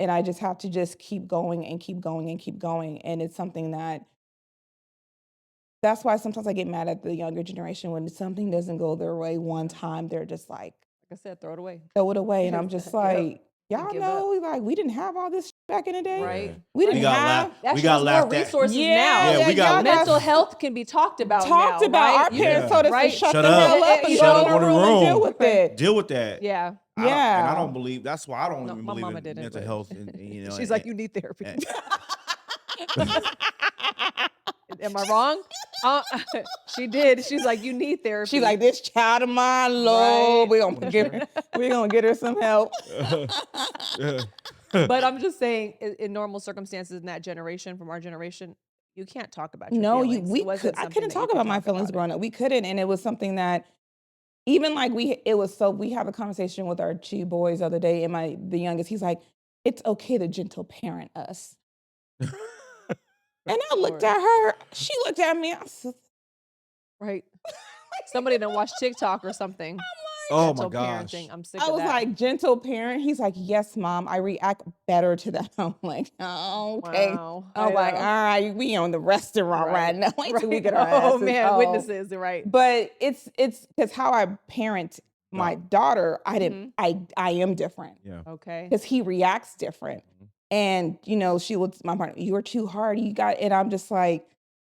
And I just have to just keep going and keep going and keep going. And it's something that's why sometimes I get mad at the younger generation when something doesn't go their way one time. They're just like I said, throw it away. throw it away. And I'm just like, y'all give know, like, we didn't have all this back in the day. Right. We didn't have. Actually, we got there's more laughed at. resources Yeah, now. Yeah, we got y'all Mental health can be talked about talked now, about. right? Our parents Yeah. told us Right. to shut Shut the up. hell up and Shut go up in on the the room and room. deal with it. Deal with that. Yeah. And I Yeah. don't believe, that's why I don't No, even my believe mama in didn't, mental but- health. And, you know, She's like, you need therapy. Am I wrong? She did. She's like, you need therapy. She's like, this child of mine, Lord, Right. we're gonna get her some help. But I'm just saying, in normal circumstances in that generation, from our generation, you can't talk about your No, feelings. It wasn't I something couldn't that you talk could about my talk feelings about growing up. We couldn't, and it was something that even like we have a conversation with our two boys the other day, and the youngest, he's like, it's okay to gentle parent us. And I looked at her, she looked at me, I said, Right. Somebody done watch TikTok or something. Oh Gentle my gosh. parenting. I'm sick I of was that. like, gentle parent? He's like, yes, mom, I react better to that. I'm like, oh, okay. Wow. I'm like, all right, we on the restaurant right now. Wait till we get our Oh asses man, home. witnesses, right? But it's because how I parent my daughter, I didn't, I am different. Yeah. Okay. Because he reacts different. And, she would, my partner, you're too hard. And I'm just like,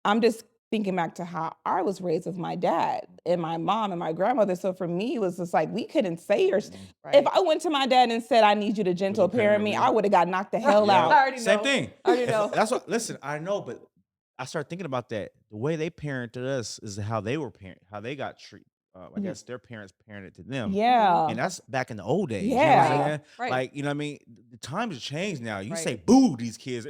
I'm just thinking back to how I was raised with my dad and my mom and my grandmother. So for me, it was just like, we couldn't say or Right. if I went to my dad and said, I need you to gentle parent me, I would have got knocked the hell I out. already Same know. thing. I already know. That's what. Listen, I know, but I started thinking about that. The way they parented us is how they were how they got treated. I guess their parents parented to them. Yeah. And that's back in the old days. You know what Yeah. I'm saying? Right. Like, you know what I mean? The times have changed now. You Right. say boo to these kids.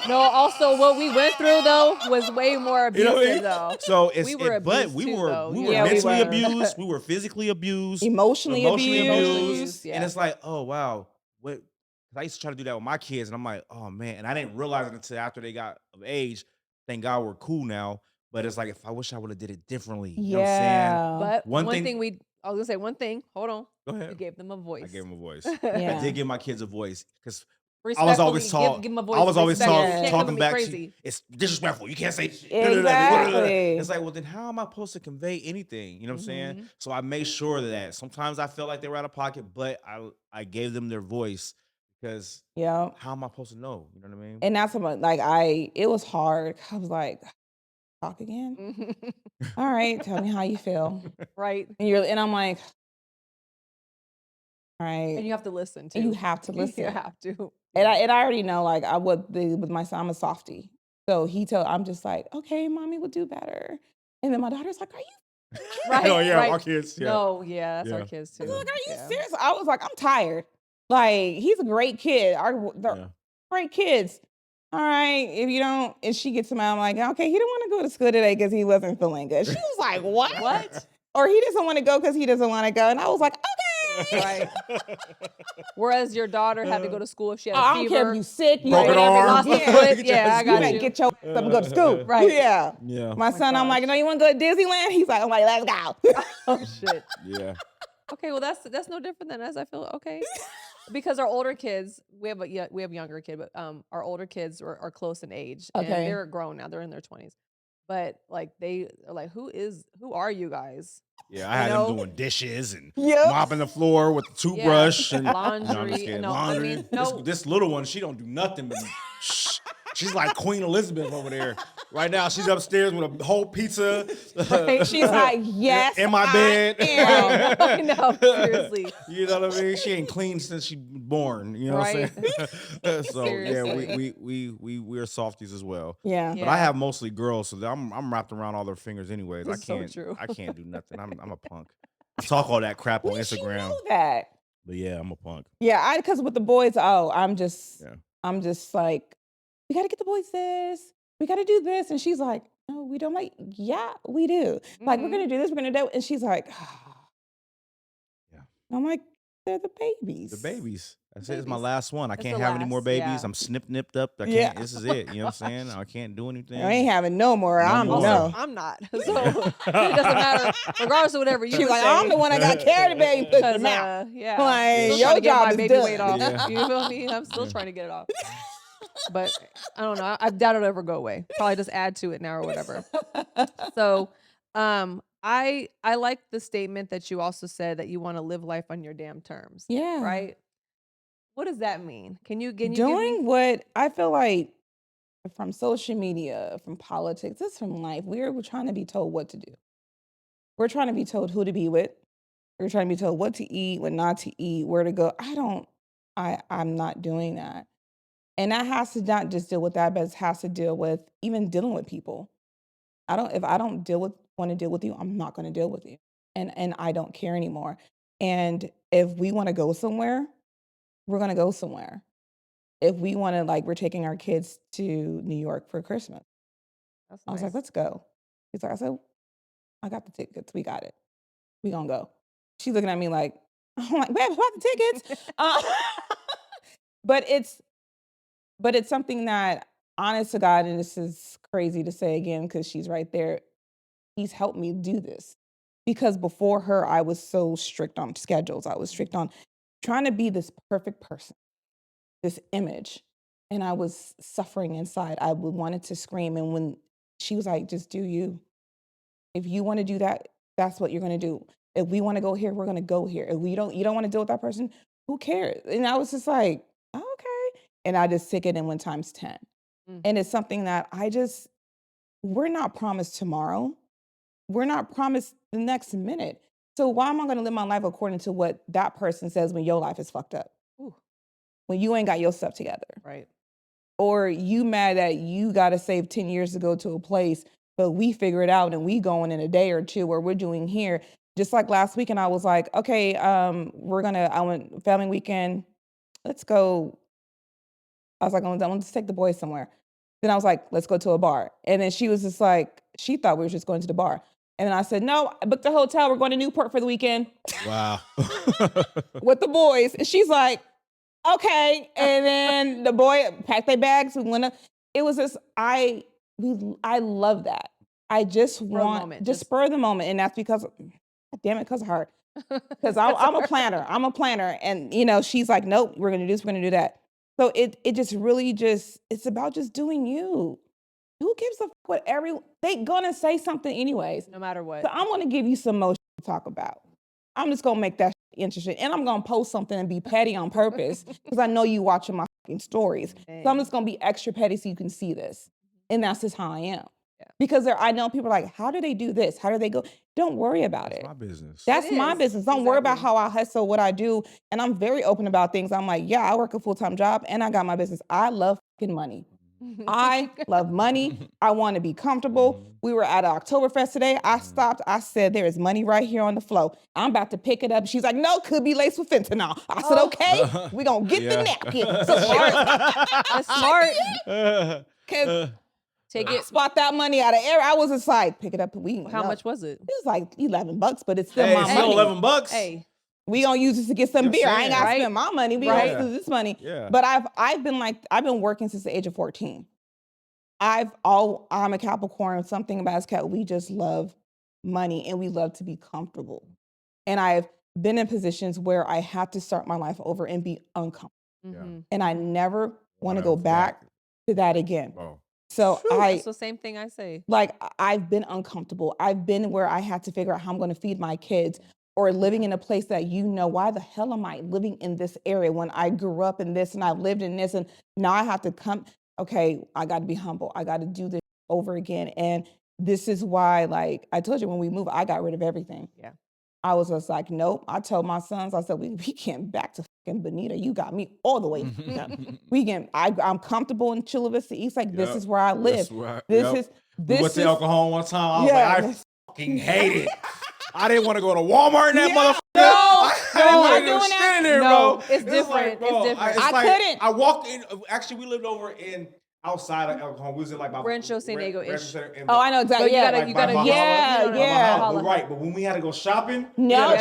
No, also what we went through though was way more You know abusive what I mean? though. So it's We were but abused we too, were though. we were Yeah, we mentally were. abused, we were physically abused, Emotionally abused. abused, yeah. And it's like, oh wow, what? 'Cause I used to try to do that with my kids, and I'm like, oh man, and I didn't realize it until after they got of age. Thank God we're cool now, but it's like if I wish I would have did it differently. You know what I'm saying? Yeah. But One one thing- thing I was gonna say one thing. Hold on. Go ahead. You gave them a voice. I gave them a voice. Yeah. I did give my kids a voice because I was Respectfully, always taught. give them a voice. I was always respectfully. taught You can't come talking at me back. crazy. It's disrespectful. You can't say Exactly. It's like, well, then how am I supposed to convey anything? You know what I'm saying? Mhm. So I made sure of that. Sometimes I felt like they were out of pocket, but I gave them their voice because Yeah. how am I supposed to know? You know what I mean? And that's what, like, it was hard. I was like, talk again? All right, tell me how you feel. Right. And I'm like, all And right. you have to listen too. And you have to listen. You have to. And I already know, like, with my son, I'm a softie. So I'm just like, okay, mommy will do better. And then my daughter's like, are you Right. Oh yeah, right. our kids. Yeah. No, yeah, that's Yeah. our kids I too. was like, are you Yeah. serious? I was like, I'm tired. Like, he's a great kid. Yeah. Great kids. All right, if you don't, and she gets him out, I'm like, okay, he didn't want to go to school today because he wasn't feeling good. She was like, what? What? Or he doesn't want to go because he doesn't want to go. And I was like, okay. Right. Whereas your daughter had to go to school if she had a I fever. don't care if you sick, you Broken whatever, arm. Lost a yeah. foot. Get Yeah, your I You got better you. get your ass up and go to school. Right. Yeah. Yeah. My son, I'm gosh. like, no, you want to go to Disneyland? He's like, I'm like, let's go. Oh shit. Yeah. Okay, well that's no different than us. I feel okay. because our older kids, we have a younger kid, but our older kids are close in age, and Okay. they're grown now. They're in their 20s, but like they are like, who are you guys? Yeah, I You had them know? doing dishes and Yep. mopping the floor with the toothbrush and no, I'm just Laundry. kidding. No, I Laundry. mean, no. This little one, she don't do nothing but shh. She's like Queen Elizabeth over there. Right now, she's upstairs with a whole pizza. Right? She's like, yes, in my I bed. am. I know, seriously. You know what I mean? She ain't clean since she born. You know Right. what I'm saying? So yeah, Seriously. we're softies as well. Yeah. But I Yeah. have mostly girls, so I'm wrapped around all their fingers anyways. This is so true. I can't do nothing. I'm a punk. I talk all that crap on We should Instagram, know that. but yeah, I'm a punk. Yeah, because with the boys, I'm just like, we got to get the boys this. We got to do this. And she's like, no, we don't like, yeah, we do. Like, we're going to do this. We're going to do it. And she's like, Yeah. I'm like, they're the babies. The babies. That's it. It's my Babies. last one. I That's can't the have any more last, babies. yeah. I'm nipped up. I Yeah. can't. This is it. You know what I'm saying? I can't do anything. I ain't having no more. No I'm more. no. I'm not. So it doesn't matter, regardless of whatever you She's like, say. I'm the one that got carried, baby, put them out. Yeah. Like, Still your trying to get job my is baby done. weight off. Yeah. You feel me? I'm still trying to get it off. But I don't know. I doubt it'll ever go away. Probably just add to it now or whatever. So I like the statement that you also said that you want to live life on your damn terms. Yeah. Right? What does that mean? Can you give Doing me? what I feel like from social media, from politics, it's from life. We're trying to be told what to do. We're trying to be told who to be with. We're trying to be told what to eat, what not to eat, where to go. I'm not doing that. And that has to not just deal with that, but it has to deal with even dealing with people. If I don't want to deal with you, I'm not going to deal with you. And I don't care anymore. And if we want to go somewhere, we're going to go somewhere. If we want to, like, we're taking our kids to New York for Christmas. That's I was nice. like, let's go. He's like, I said, I got the tickets. We got it. We gonna go. She's looking at me like, I'm like, babe, what the tickets? But it's something that, honest to God, and this is crazy to say again because she's right there, he's helped me do this. Because before her, I was so strict on schedules. I was strict on trying to be this perfect person, this image. And I was suffering inside. I wanted to scream. And when she was like, just do you. If you want to do that, that's what you're going to do. If we want to go here, we're going to go here. If you don't want to deal with that person, who cares? And I was just like, okay. And I just took it and went times 10. And it's something that we're not promised tomorrow. We're not promised the next minute. So why am I going to live my life according to what that person says when your life is fucked up? Ooh. When you ain't got your stuff together. Right. Or you mad that you got to save 10 years to go to a place, but we figure it out and we going in a day or two, or we're doing here. Just like last weekend, I was like, okay, I went family weekend. Let's go. I was like, I want to take the boys somewhere. Then I was like, let's go to a bar. And then she was just like, she thought we were just going to the bar. And then I said, no, I booked a hotel. We're going to Newport for the weekend. Wow. With the boys. And she's like, okay. And then the boy packed their bags. We went up. It was just, I love that. I just want, just spur the moment. And that's because, damn it, because of her. Because I'm a planner. I'm a planner. And, she's like, nope, we're going to do this. We're going to do that. So it just really it's about just doing you. Who gives a fuck what they gonna say something anyways. No matter what. So I'm gonna give you some more to talk about. I'm just gonna make that interesting. And I'm gonna post something and be petty on purpose because I know you watching my fucking stories. Dang. So I'm just gonna be extra petty so you can see this. And that's just how I am. Yeah. Because I know people are like, how do they do this? How do they go? Don't worry about it. That's my business. That's my business. Don't worry about how I hustle, what I do. And I'm very open about things. I'm like, yeah, I work a full-time job and I got my business. I love fucking money. I love money. I want to be comfortable. We were at Oktoberfest today. I stopped. I said, there is money right here on the floor. I'm about to pick it up. She's like, no, could be laced with fentanyl. I said, okay, we're going to get the napkin. So That's smart. Take it, spot that money out of air. I was just like, pick it up. How much was it? It was like $11, but it's still my still money. $11. Hey. We gonna use this to get some beer. I ain't gotta spend my money. We gonna use this money. Yeah. But I've been working since the age of 14. I'm a Capricorn. Something about us, we just love money and we love to be comfortable. And been in positions where I had to start my life over and be uncomfortable. And I never want to go back to that again. So That's the same thing I say. like I've been uncomfortable. I've been where I had to figure out how I'm going to feed my kids, or living in a place that, why the hell am I living in this area when I grew up in this and I lived in this, and now I have to come, okay, I got to be humble. I got to do this over again. And this is why, like I told you, when we moved, I got rid of everything. Yeah. I was just like, nope. I told my sons, I said, we can't back to fucking Bonita. You got me all the way. I'm comfortable in Chula Vista East. Like, this is where I live. We went to alcohol one time. I was like, I fucking hate it. I didn't want to go to Walmart in that motherfucker. I didn't want to do shit in there, bro. It's different. It's different. I couldn't. I walked in. Actually, we lived over in outside of alcohol. We was in like my Rancho San Diego-ish. Oh, I know exactly. So you gotta, But right. But when we had to go shopping, no,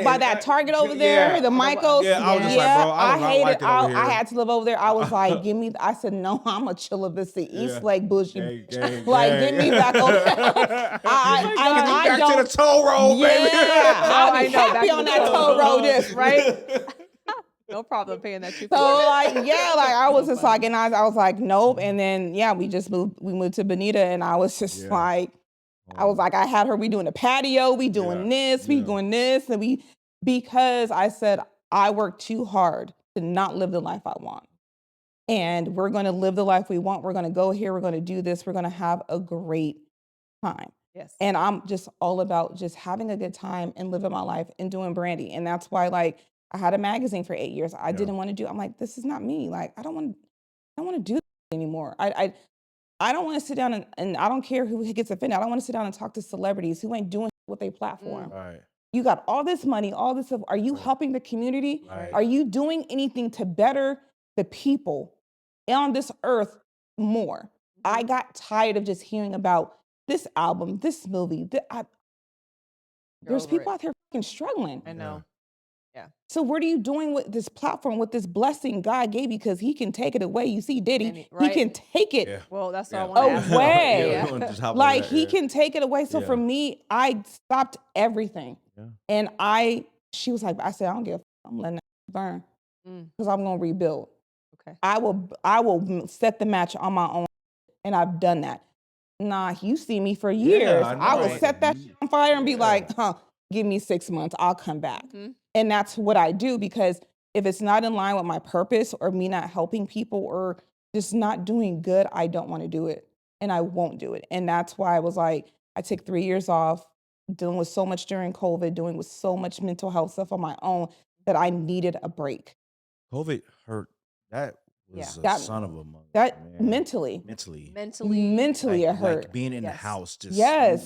by that Target over there, the Michaels. Yeah, I was just like, bro, I hated it. I had to live over there. I was like, I said, no, I'm a Chula Vista East Lake bougie. Like, get me back over there. I back to the toll road, baby. I'll be happy on that toll road, right? No problem paying that $2. So I was just like, and I was like, nope. And then we moved to Bonita, and I was just like, I was like, I had her, we doing a patio, we doing this, we doing this, and because I said I work too hard to not live the life I want. And we're gonna live the life we want. We're gonna go here, we're gonna do this, we're gonna have a great time. Yes. And I'm just all about just having a good time and living my life and doing Brandy. And that's why, like, I had a magazine for 8 years. I didn't want to do. I'm like, this is not me. Like, I don't want to do this anymore. I don't want to sit down and I don't care who gets offended. I don't want to sit down and talk to celebrities who ain't doing with their platform. Right. You got all this money, all this stuff. Are you helping the community? Right. Are you doing anything to better the people on this earth more? I got tired of just hearing about this album, this movie. There's people out there fucking struggling. I know. Yeah. So what are you doing with this platform, with this blessing God gave you? Because he can take it away. You see Diddy, he can take it Well, that's all I want to away. Like, he can take it away. So for me, I stopped everything. And she was like, I said, I don't give a fuck. I'm letting that burn because I'm going to rebuild. Okay. I will set the match on my own. And I've done that. Nah, you see me for years. I will set that on fire and be like, give me 6 months. I'll come back. And that's what I do, because if it's not in line with my purpose or me not helping people or just not doing good, I don't want to do it. And I won't do it. And that's why I was like, I took 3 years off, dealing with so much during COVID, dealing with so much mental health stuff on my own, that I needed a break. COVID hurt. That was a son of a mother. That mentally it hurt. Like being in the house, just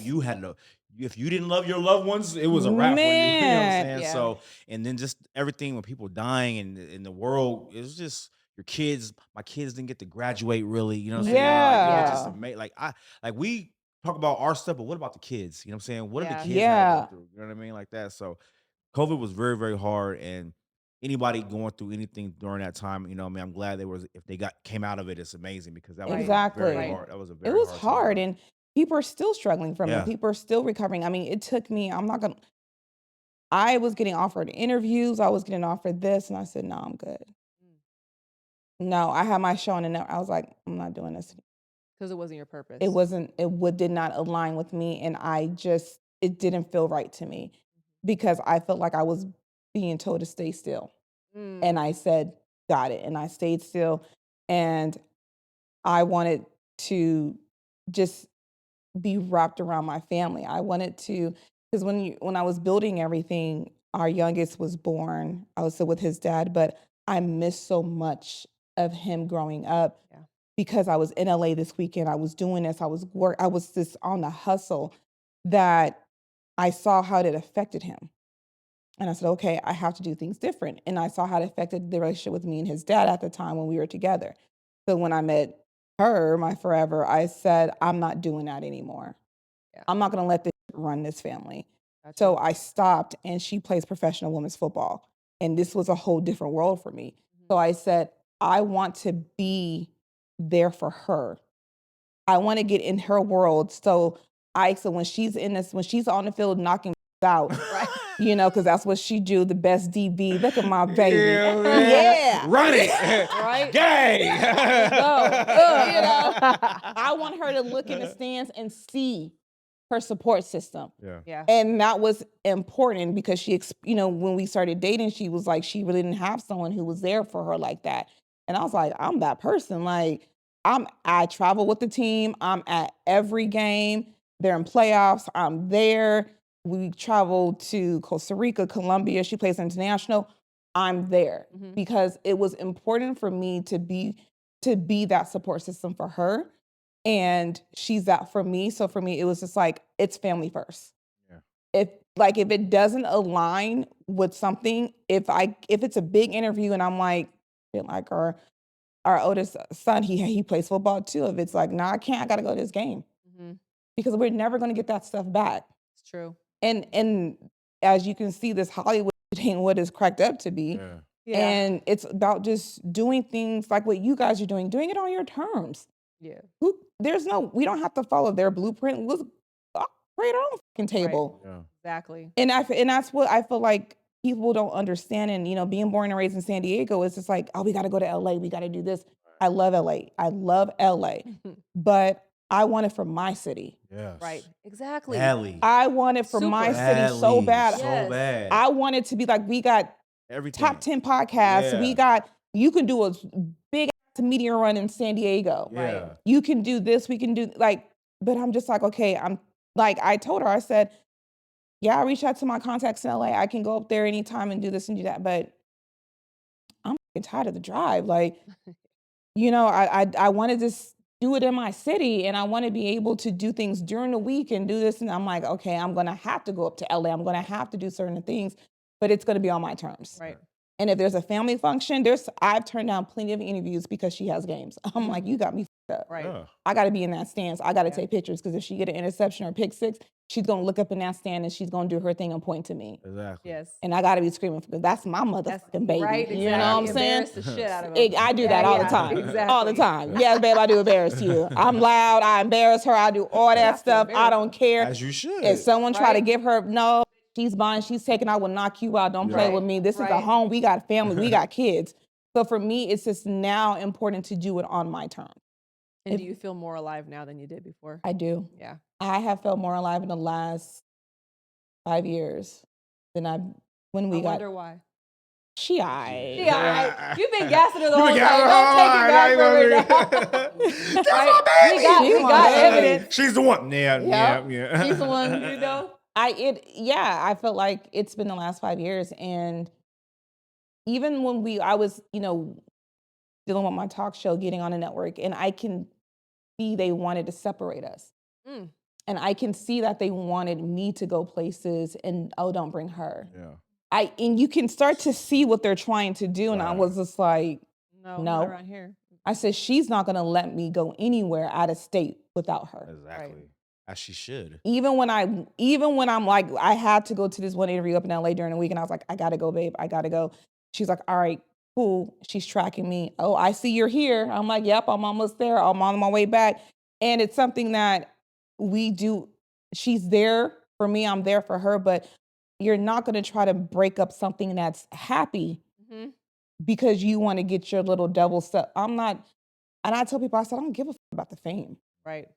you had to. If you didn't love your loved ones, it was a wrap for you. You know what I'm saying? Yeah. So, and then just everything when people dying and in the world, it was just your kids. My kids didn't get to graduate really. You know what I'm saying? Like, it was just amazing. We talk about our stuff, but what about the kids? You know what I'm saying? What are the kids have to go through? You know what I mean? Like that. So, COVID was very, very hard, and anybody going through anything during that time, you know, I'm glad if they came out of it, it's amazing, because that was very hard. That was a very hard, and people are still struggling from it. People are still recovering. I mean, it took me, I was getting offered interviews. I was getting offered this, and I said, no, I'm good. No, I had my show on the network. I was like, I'm not doing this. Because it wasn't your purpose. It did not align with me, and it didn't feel right to me, because I felt like I was being told to stay still. And I said, got it. And I stayed still, and I wanted to just be wrapped around my family. I wanted to, because when I was building everything, our youngest was born. I was still with his dad, but I missed so much of him growing up because I was in LA this weekend. I was doing this. I was just on the hustle, that I saw how it affected him. And I said, okay, I have to do things different. And I saw how it affected the relationship with me and his dad at the time when we were together. So when I met her, my forever, I said, I'm not doing that anymore. I'm not going to let this run this family. Gotcha. So I stopped, and she plays professional women's football. And this was a whole different world for me. So I said, I want to be there for her. I want to get in her world. So when she's on the field knocking out. Right. You know, because that's what she do, the best DB. Look at my baby. Yeah, man. Run it. Right? Gay. You know, I want her to look in the stands and see her support system. Yeah. Yeah. And that was important because she, you know, when we started dating, she was like, she really didn't have someone who was there for her like that. And I was like, I'm that person. Like, I travel with the team. I'm at every game. They're in playoffs. I'm there. We travel to Costa Rica, Colombia. She plays international. I'm there because it was important for me to be that support system for her. And she's that for me. So for me, it was just like, it's family first. Yeah. If it doesn't align with something, if it's a big interview and I'm like our oldest son, he plays football too. If it's like, nah, I can't, I gotta go to this game. Because we're never gonna get that stuff back. It's true. And as you can see, this Hollywood ain't what it's cracked up to be. Yeah. And it's about just doing things like what you guys are doing it on your terms. Yeah. We don't have to follow their blueprint. Let's create our own fucking table. Yeah. Exactly. And that's what I feel like people don't understand. And, you know, being born and raised in San Diego, it's just like, oh, we got to go to LA. We got to do this. I love LA. But I want it for my city. Yes. Right. Exactly. Badly. I want it for my city so bad. So Yes. bad. I want it to be like, we got Everything. top 10 podcasts. Yeah. You can do a big media run in San Diego. Yeah. Right. You can do this. We can do but I'm just like, okay, I told her, I said, yeah, I reached out to my contacts in LA. I can go up there anytime and do this and do that. But I'm tired of the drive. Like, you know, I want to just do it in my city and I want to be able to do things during the week and do this. And I'm like, okay, I'm going to have to go up to LA. I'm going to have to do certain things, but it's going to be on my terms. Right. And if there's a family function, I've turned down plenty of interviews because she has games. I'm like, you got me fucked up. Right. Yeah. I got to be in that stance. I got to take pictures because if she get an interception or pick six, she's going to look up in that stand and she's going to do her thing and point to me. Exactly. Yes. And I got to be screaming because that's my motherfucking baby. Right. Exactly. You know what I'm saying? Embarrass the shit out of her. I do that all the time. Exactly. All the time. Yes, babe, I do embarrass you. I'm loud. I embarrass her. I do all that stuff. I don't care. As you should. If someone try to give her, no, she's buying, she's taking, I will knock you out. Don't play with me. This is a home. We got family. We got kids. So for me, it's just now important to do it on my terms. And do you feel more alive now than you did before? I do. Yeah. I have felt more alive in the last 5 years than I wonder why. You've been gassing her the whole been time. Don't take it back from her now. That's my baby. We got evidence. She's the one. Yeah. She's the one, you know? I felt like it's been the last 5 years. And even when I was, you know, dealing with my talk show, getting on a network, and I can see they wanted to separate us. And I can see that they wanted me to go places and, oh, don't bring her. Yeah. And you can start to see what they're trying to do. And I was just like, no. Not around here. I said, she's not going to let me go anywhere out of state without her. Exactly. Right. As she should. Even when I'm like, I had to go to this one interview up in LA during the week and I was like, I got to go, babe. I got to go. She's like, all right, cool. She's tracking me. Oh, I see you're here. I'm like, yep, I'm almost there. I'm on my way back. And it's something that we do. She's there for me. I'm there for her. But you're not going to try to break up something that's happy because you want to get your little double stuff. I'm not. And I tell people, I said, I don't give a fuck about the fame. Right.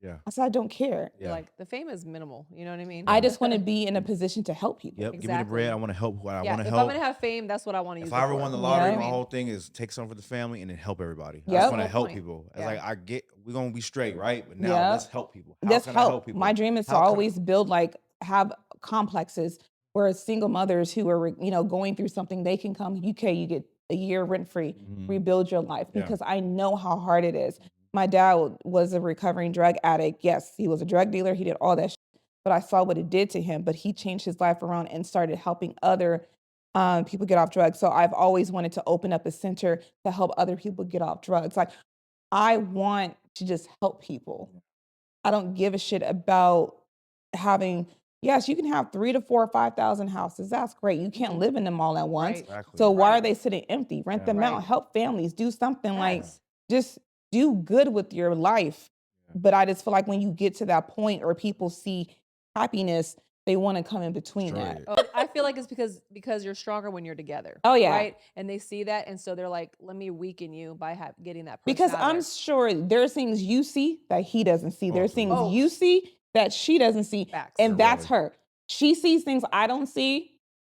Yeah. I said, I don't care. Yeah. Like, the fame is minimal. You know what I mean? I just want to be in a position to help people. Yep. Give me the bread. I want to help who I want to If help. I'm going to have fame, that's what I want to use. If I ever won the lottery, Yeah. my whole thing is take something for the family and then help everybody. I Yep. just want to Whole help point. people. It's Yeah. like we're gonna be straight, right? But now Yep. let's help people. How Let's can I help people? My dream is to How can I- always build have complexes where single mothers who are going through something, they can come UK, you get a year rent free, rebuild your life, Yeah. because I know how hard it is. My dad was a recovering drug addict. Yes, he was a drug dealer. He did all that shit, but I saw what it did to him. But he changed his life around and started helping other people get off drugs. So I've always wanted to open up a center to help other people get off drugs. Like, I want to just help people. I don't give a shit about having, yes, you can have 3 to 4 or 5,000 houses. That's great. You can't live in them all at once. Right. Exactly. So why are they sitting empty? Rent them out, Right. help families, do something like, Yes. just do good with your life. But I just feel like when you get to that point or people see happiness, they want to come in between Destroy that. it. Oh, I feel like it's because you're stronger when you're together. Oh, yeah. Right? And they see that, and so they're like, let me weaken you by getting that person Because out I'm there. sure there's things you see that he doesn't see. There's things absolutely. you see that she doesn't see. Facts. And that's Really. her. She sees things I don't see,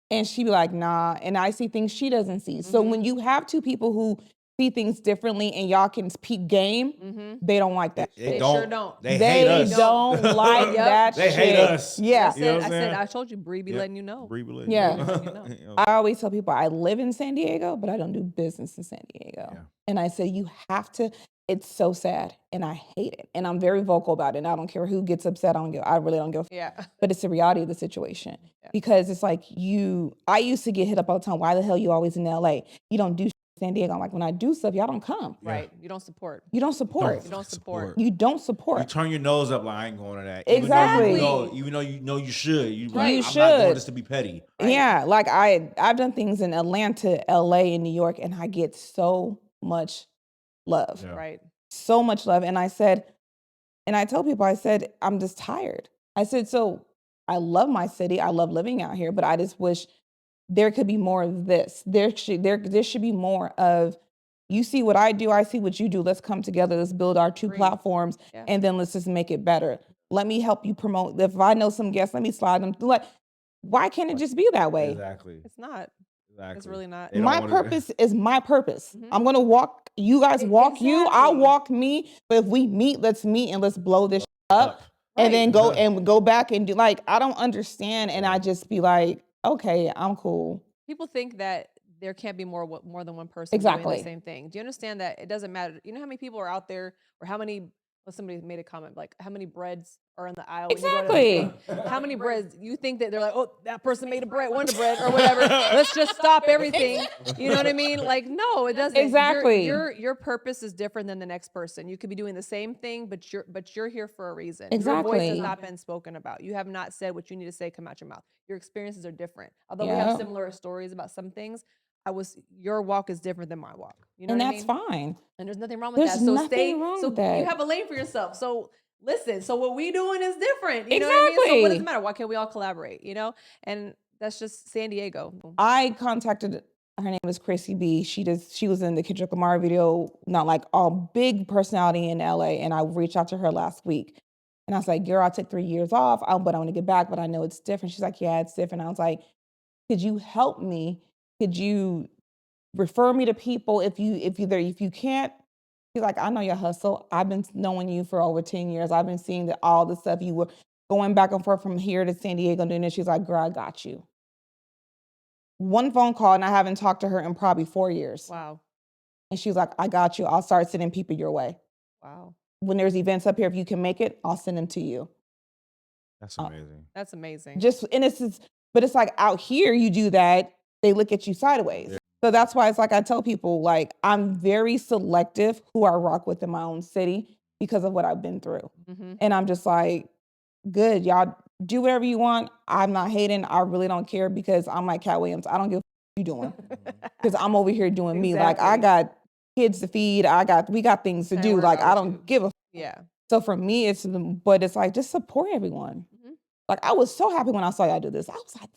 and she be like, nah. And I see things she doesn't see. So when you have two people who see things differently and y'all can peak game, they don't like that. They shit. don't. sure don't. They hate us. don't like Yep. that They shit. hate us. Yeah. I You know what said, I'm saying? I told you, Bree be letting you know. Bree will let Yeah. you know. You know. You know. I always tell people I live in San Diego, but I don't do business in San Diego. Yeah. And I say, you have to, it's so sad. And I hate it. And I'm very vocal about it. And I don't care who gets upset. I really don't give a Yeah. But it's the reality of the situation. Yeah. Because it's like I used to get hit up all the time. Why the hell you always in LA? You don't do shit in San Diego. I'm like, when I do stuff, y'all don't come. Yeah. Right. You don't support. You don't support. You don't support. You don't You support. turn your nose up like I ain't going to that. Exactly. Even though you know you should. You Right. like, You I'm not doing should. this to be petty. Right. Yeah, like I've done things in Atlanta, LA, and New York, and I get so much love. Yeah. Right. So much love. And I tell people, I said, I'm just tired. I said, so I love my city. I love living out here, but I just wish there could be more of this. There should be more of, you see what I do, I see what you do. Let's come together. Let's build our two Agreed. platforms, Yeah. and then let's just make it better. Let me help you promote. If I know some guests, let me slide them through. Like, why can't it just be that way? Exactly. It's not. Exactly. It's really not. They don't My wanna- purpose is my purpose. Mhm. I'm gonna walk, you guys walk you, I'll Exactly. walk me. But if we meet, let's meet and let's blow this up. Right. And then go back and do, like, I don't understand. And I just be like, okay, I'm cool. People think that there can't be more than one person doing Exactly. the same thing. Do you understand that it doesn't matter? You know how many people are out there, or how many? Well, somebody made a comment like, how many breads are in the aisle? when you go to the- Exactly. how many breads? You think that they're like, oh, that person made a Wonder Bread or whatever. Let's just stop everything. You know what I mean? Like, no, it doesn't. Exactly. Your purpose is different than the next person. You could be doing the same thing, but you're here for a reason. Your voice Exactly. has not been spoken about. You have not said what you need to say come out your mouth. Your experiences are different. Although we have Yeah. similar stories about some things, your walk is different than my walk. You know And what that's I mean? fine. And there's nothing wrong with There's that. So nothing wrong so with that. you have a lane for yourself. So listen, so what we doing is different. You know what I mean? So what does Exactly. it matter? Why can't we all collaborate? You know? And that's just San Diego. I contacted, her name is Chrissy B. She was in the Kendrick Lamar video, not like a big personality in LA. And I reached out to her last week. And I was like, girl, I took 3 years off, but I want to get back, but I know it's different. She's like, yeah, it's different. I was like, could you help me? Could you refer me to people if you can't? She's like, I know your hustle. I've been knowing you for over 10 years. I've been seeing all the stuff you were going back and forth from here to San Diego doing this. She's like, girl, I got you. One phone call, and I haven't talked to her in probably 4 years. Wow. And she's like, I got you. I'll start sending people your way. Wow. When there's events up here, if you can make it, I'll send them to you. That's amazing. That's amazing. But it's like out here, you do that, they look at you sideways. Yeah. So that's why it's like I tell people, like, I'm very selective who I rock with in my own city because of what I've been through. Mm-hmm. And I'm just like, good, y'all do whatever you want. I'm not hating. I really don't care because I'm like Cat Williams. I don't give a what you doing because I'm over here doing me. Like, I Exactly. got kids to feed. we got things to Ain't do. worried Like, about I what don't you- give a. Yeah. So for me, it's like, just support everyone. Mhm. Like, I was so happy when I saw y'all do this. I was like,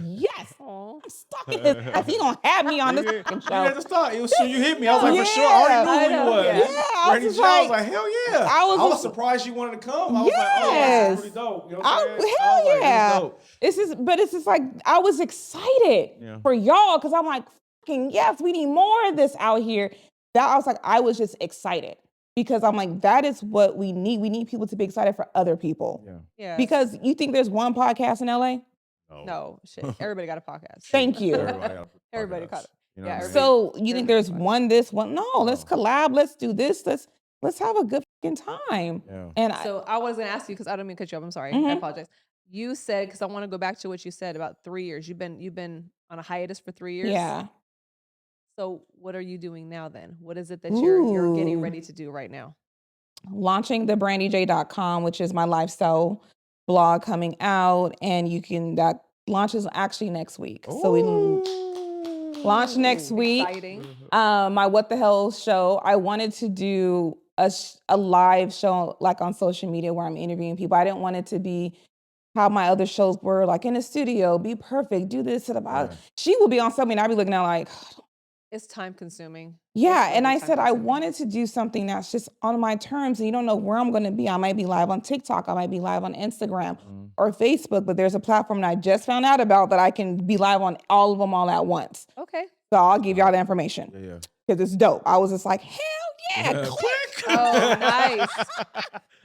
yes, Aw. I'm stuck in his ass. He gonna have me on this fucking You show. had to start. It was soon you hit me. I was like, for sure, I already knew I who know, you was. yeah. Yeah, I Brandy was J, just I was like, like, hell yeah. I was I was just- surprised you wanted to come. I was like, oh, Yes. that's pretty dope. You know what I'm saying? Hell I was like, yeah. this is dope. It's just like, I was excited Yeah. for y'all because I'm like, fucking yes, we need more of this out here. I was just excited because I'm like, that is what we need. We need people to be excited for other people. Yeah. Yeah. Because you think there's one podcast in LA? No, shit. Everybody got a podcast. Thank you. Everybody caught it. You know Yeah, what I mean? So you think there's Everybody's one this, one no, let's No. collab, let's do this, let's have a good fucking time. Yeah. And So I was gonna ask you because I don't mean to cut you up. I'm sorry. I Mhm. apologize. You said because I want to go back to what you said about 3 years. You've been on a hiatus for 3 years. yeah. So what are you doing now then? What is it that you're getting Ooh. ready to do right now? Launching the brandeej.com, which is my lifestyle blog coming out, and that launches actually next week. So we launch next week. Exciting. My What the Hell show. I wanted to do a live show like on social media where I'm interviewing people. I didn't want it to be how my other shows were, like in the studio, be perfect, do this and about. She will be on something and I'll be looking at like, it's time consuming. yeah. It's And really I said, I time-consuming. wanted to do something that's just on my terms. And you don't know where I'm going to be. I might be live on TikTok. I might be live on Instagram or Facebook, but there's a platform that I just found out about that I can be live on all of them all at once. Okay. So I'll give y'all the information. Yeah. Because it's dope. I was just like, hell yeah, click. Oh, nice.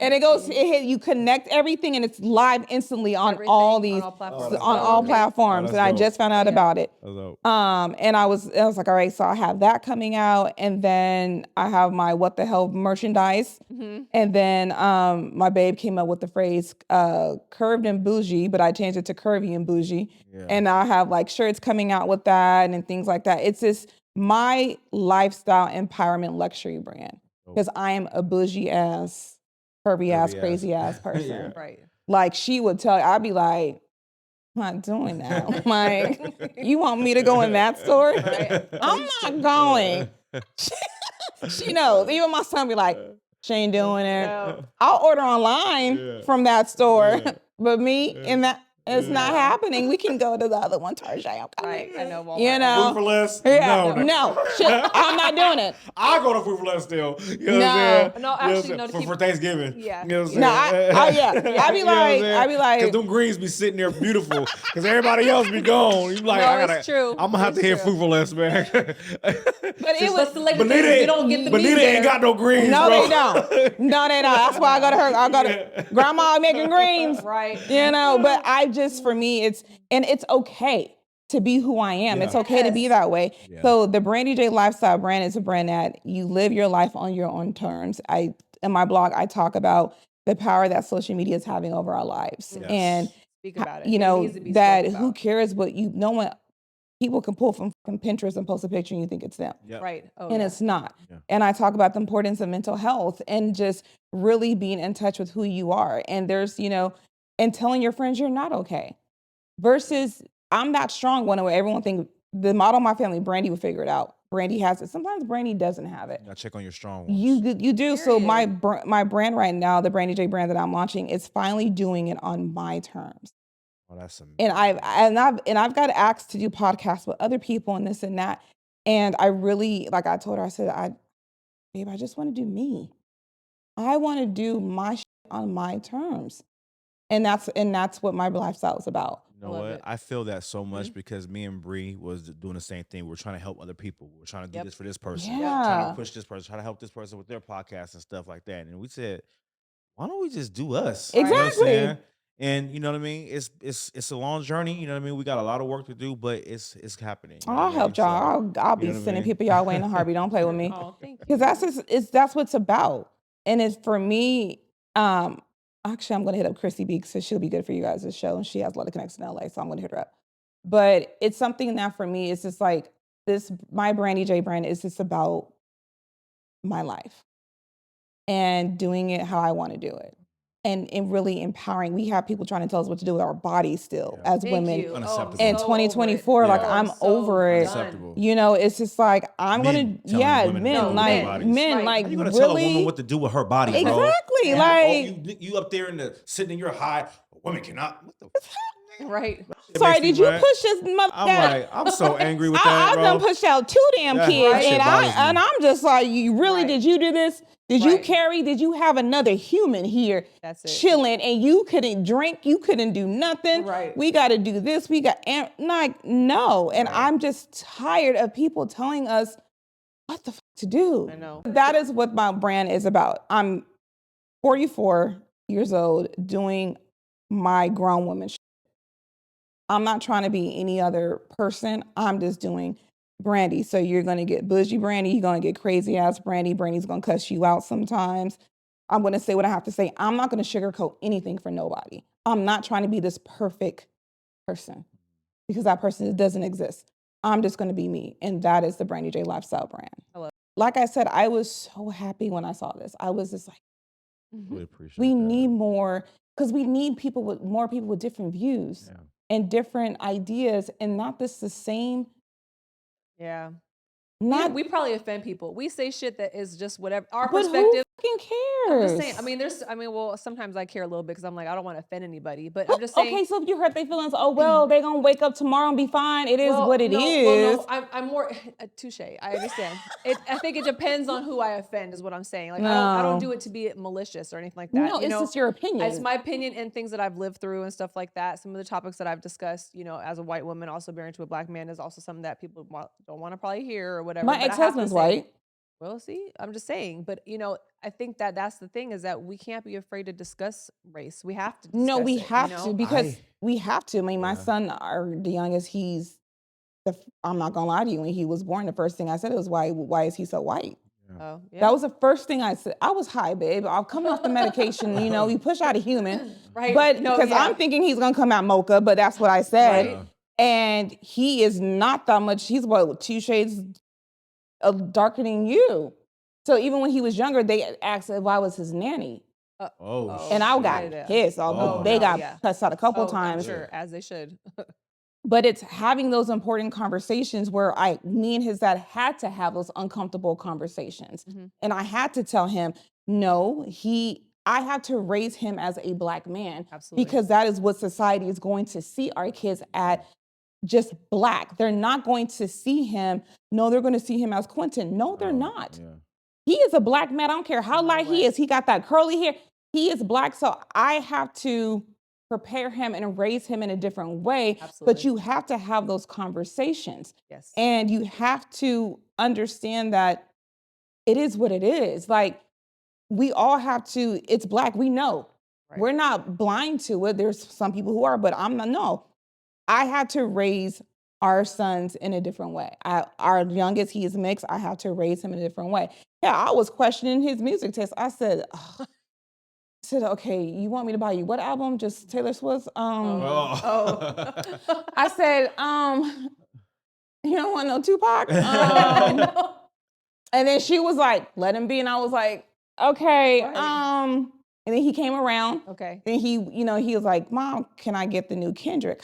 And it goes, you connect everything and it's live instantly on all these, on all platforms. on all platforms. And I just found out about it. And I was like, all right, so I have that coming out. And then I have my What the Hell merchandise. And then my babe came up with the phrase curved and bougie, but I changed it to curvy and bougie. And I have like shirts coming out with that and things like that. It's just my lifestyle empowerment luxury brand. Because I am a bougie ass, curvy ass, crazy ass person. Right. Like she would tell, I'd be like, I'm not doing that. Like, you want me to go in that store? Right. I'm not going. She knows. Even my son be like, she ain't doing it. No. I'll order online from that store. But me in that, it's not happening. We can go to the other one, Tarjay. I'm coming. Right. I know. Walmart. You know? Food for less? Yeah. No. Shit, I'm not doing it. I'll go to Food for Less still. You know what I'm saying? No, actually, no. For Thanksgiving. Yeah. You know what I'm No, saying? I be like, because them greens be sitting there beautiful. Because everybody else be gone. You like, No, it's true. I'm gonna have to hit Food for Less, man. but it was. Bonita, you don't get the Bonita ain't got no greens. No, bro. they don't. No, they don't. That's why I go to her. I go to grandma making greens. Right. You know, but I just, for me, it's okay to be who I am. It's okay to be that way. So the Brandy J lifestyle brand is a brand that you live your life on your own terms. In my blog, I talk about the power that social media is having over our lives. And speak about it. You It know, needs to be that spoken who about. cares what no one, people can pull from fucking Pinterest and post a picture and you think it's them. Right. Oh, And it's not. And I talk about the importance of mental health and just really being in touch with who you are. And there's, and telling your friends you're not okay. Versus I'm that strong one where everyone think the model of my family, Brandy would figure it out. Brandy has it. Sometimes Brandy doesn't have it. You gotta check on your strong ones. You do. Period. So my brand right now, the Brandy J brand that I'm launching, is finally doing it on my terms. Oh, that's amazing. And I've got asked to do podcasts with other people and this and that. And I really, like I told her, I said, babe, I just want to do me. I want to do my shit on my terms. And that's what my lifestyle is about. You know what? I feel that so much because me and Bree was doing the same thing. We're trying to help other people. We're trying to do this for this person. Trying to push this person, trying to help this person with their podcast and stuff like that. And we said, why don't we just do us? Exactly. You know what I'm saying? And you know what I mean? It's a long journey. You know what I mean? We got a lot of work to do, but it's happening. I'll help y'all. I'll be sending people y'all way in a heartbeat. Don't play with me. Oh, thank you. Because that's what it's about. And it's for me, actually, I'm going to hit up Chrissy B because she'll be good for you guys' show. And she has a lot of connections in LA, so I'm going to hit her up. But it's something that for me, it's just like my Brandy J brand is just about my life and doing it how I want to do it. And really empowering. We have people trying to tell us what to do with our bodies still as women. Unacceptable. In 2024, like I'm over it. Unacceptable. It's just like I'm Men gonna, telling women men, what to do with like their bodies. men, like How you gonna really. tell a woman what to do with her body, bro? Exactly, And, like you up there sitting in your high. Women cannot. What the Right. Sorry, did you push this mother? I'm so angry with that, I bro. done pushed out 2 damn That kids, shit bothers me. and I'm just like, you really did you do this? Did you carry? Did you have another human here chilling and you couldn't drink? You couldn't do nothing. Right. We got to do this. We got like no. And I'm just tired of people telling us what the fuck to do. I know. That is what my brand is about. I'm 44 years old doing my grown woman shit. I'm not trying to be any other person. I'm just doing Brandy. So you're going to get bougie Brandy. You're going to get crazy ass Brandy. Brandy's going to cuss you out sometimes. I'm going to say what I have to say. I'm not going to sugarcoat anything for nobody. I'm not trying to be this perfect person because that person doesn't exist. I'm just going to be me. And that is the Brandy J lifestyle brand. Hello. Like I said, I was so happy when I saw this. I was just like, Really appreciate we that. need more, because we need more people with different views and different ideas and not the same. Yeah. Not we probably offend people. We say shit that is just whatever our But who perspective. cares? I'm just saying. I mean, well, sometimes I care a little bit because I'm like, I don't want to offend anybody. But I'm just saying. Okay, so if you hurt their feelings, oh well, they're gonna wake up tomorrow and be fine. It is what it is. Well, no, I'm more touche. I understand. I think it depends on who I offend, is what I'm saying. Like I don't do it to be malicious or anything like that. No, it's just your opinion. It's my opinion and things that I've lived through and stuff like that. Some of the topics that I've discussed, as a white woman, also married to a black man, is also something that people don't want to probably hear or whatever. My ex-husband's white. Well, see, I'm just saying, but I think that that's the thing, is that we can't be afraid to discuss race. We have to. No, we have to, because we have to. I mean, my Yeah. son, the youngest, I'm not gonna lie to you. When he was born, the first thing I said was, "Why is he so white?" Oh, yeah. That was the first thing I said. I was high, babe. I'm coming off the medication. You push out a human, Right? But No, because yeah. I'm thinking he's gonna come out mocha, but that's what I said. Right. And he is not that much. He's what, 2 shades darker than you. So even when he was younger, they asked if I was his nanny. And I got pissed. They got cussed out a couple times. I'm sure, as they should. But it's having those important conversations where me and his dad had to have those uncomfortable conversations. Mm-hmm. And I had to tell him, no, I have to raise him as a black man. Absolutely. Because that is what society is going to see our kids at, just black. They're not going to see him. No, they're going to see him as Quentin. No, they're not. Yeah. He is a black man. I don't care how light he is. He got that curly hair. He is black. So I have to prepare him and raise him in a different way. Absolutely. But you have to have those conversations. Yes. And you have to understand that it is what it is. Like, we all have to, it's black, we know. Right. We're not blind to it. There's some people who are, but I'm not, no. I had to raise our sons in a different way. Our youngest, he is mixed. I have to raise him in a different way. Yeah, I was questioning his music taste. I said, okay, you want me to buy you what album? Just Taylor Swift? I said, you don't want no Tupac? And then she was like, let him be. And I was like, okay. And then he came around. Okay. Then he was like, Mom, can I get the new Kendrick?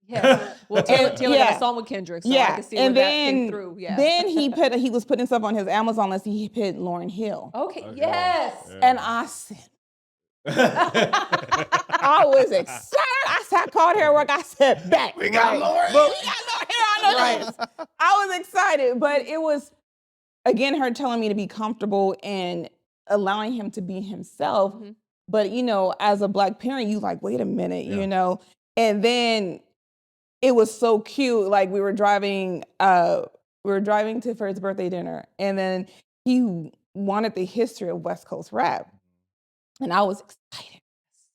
Yeah. Well, Taylor got a song with Kendrick, so I can see where that came through. Yeah. Then he was putting stuff on his Amazon list. He put Lauryn Hill. Okay. Yes. Yeah. And I said, I was excited. I called her at work. I said, back. We got Lauryn. We got Lauryn Hill. I know this. I was excited, but it was, again, her telling me to be comfortable and allowing him to be himself. Mm-hmm. But, as a black parent, you like, wait a minute, and then it was so cute. Like, we were driving to for his birthday dinner, and then he wanted the history of West Coast rap. And I was excited.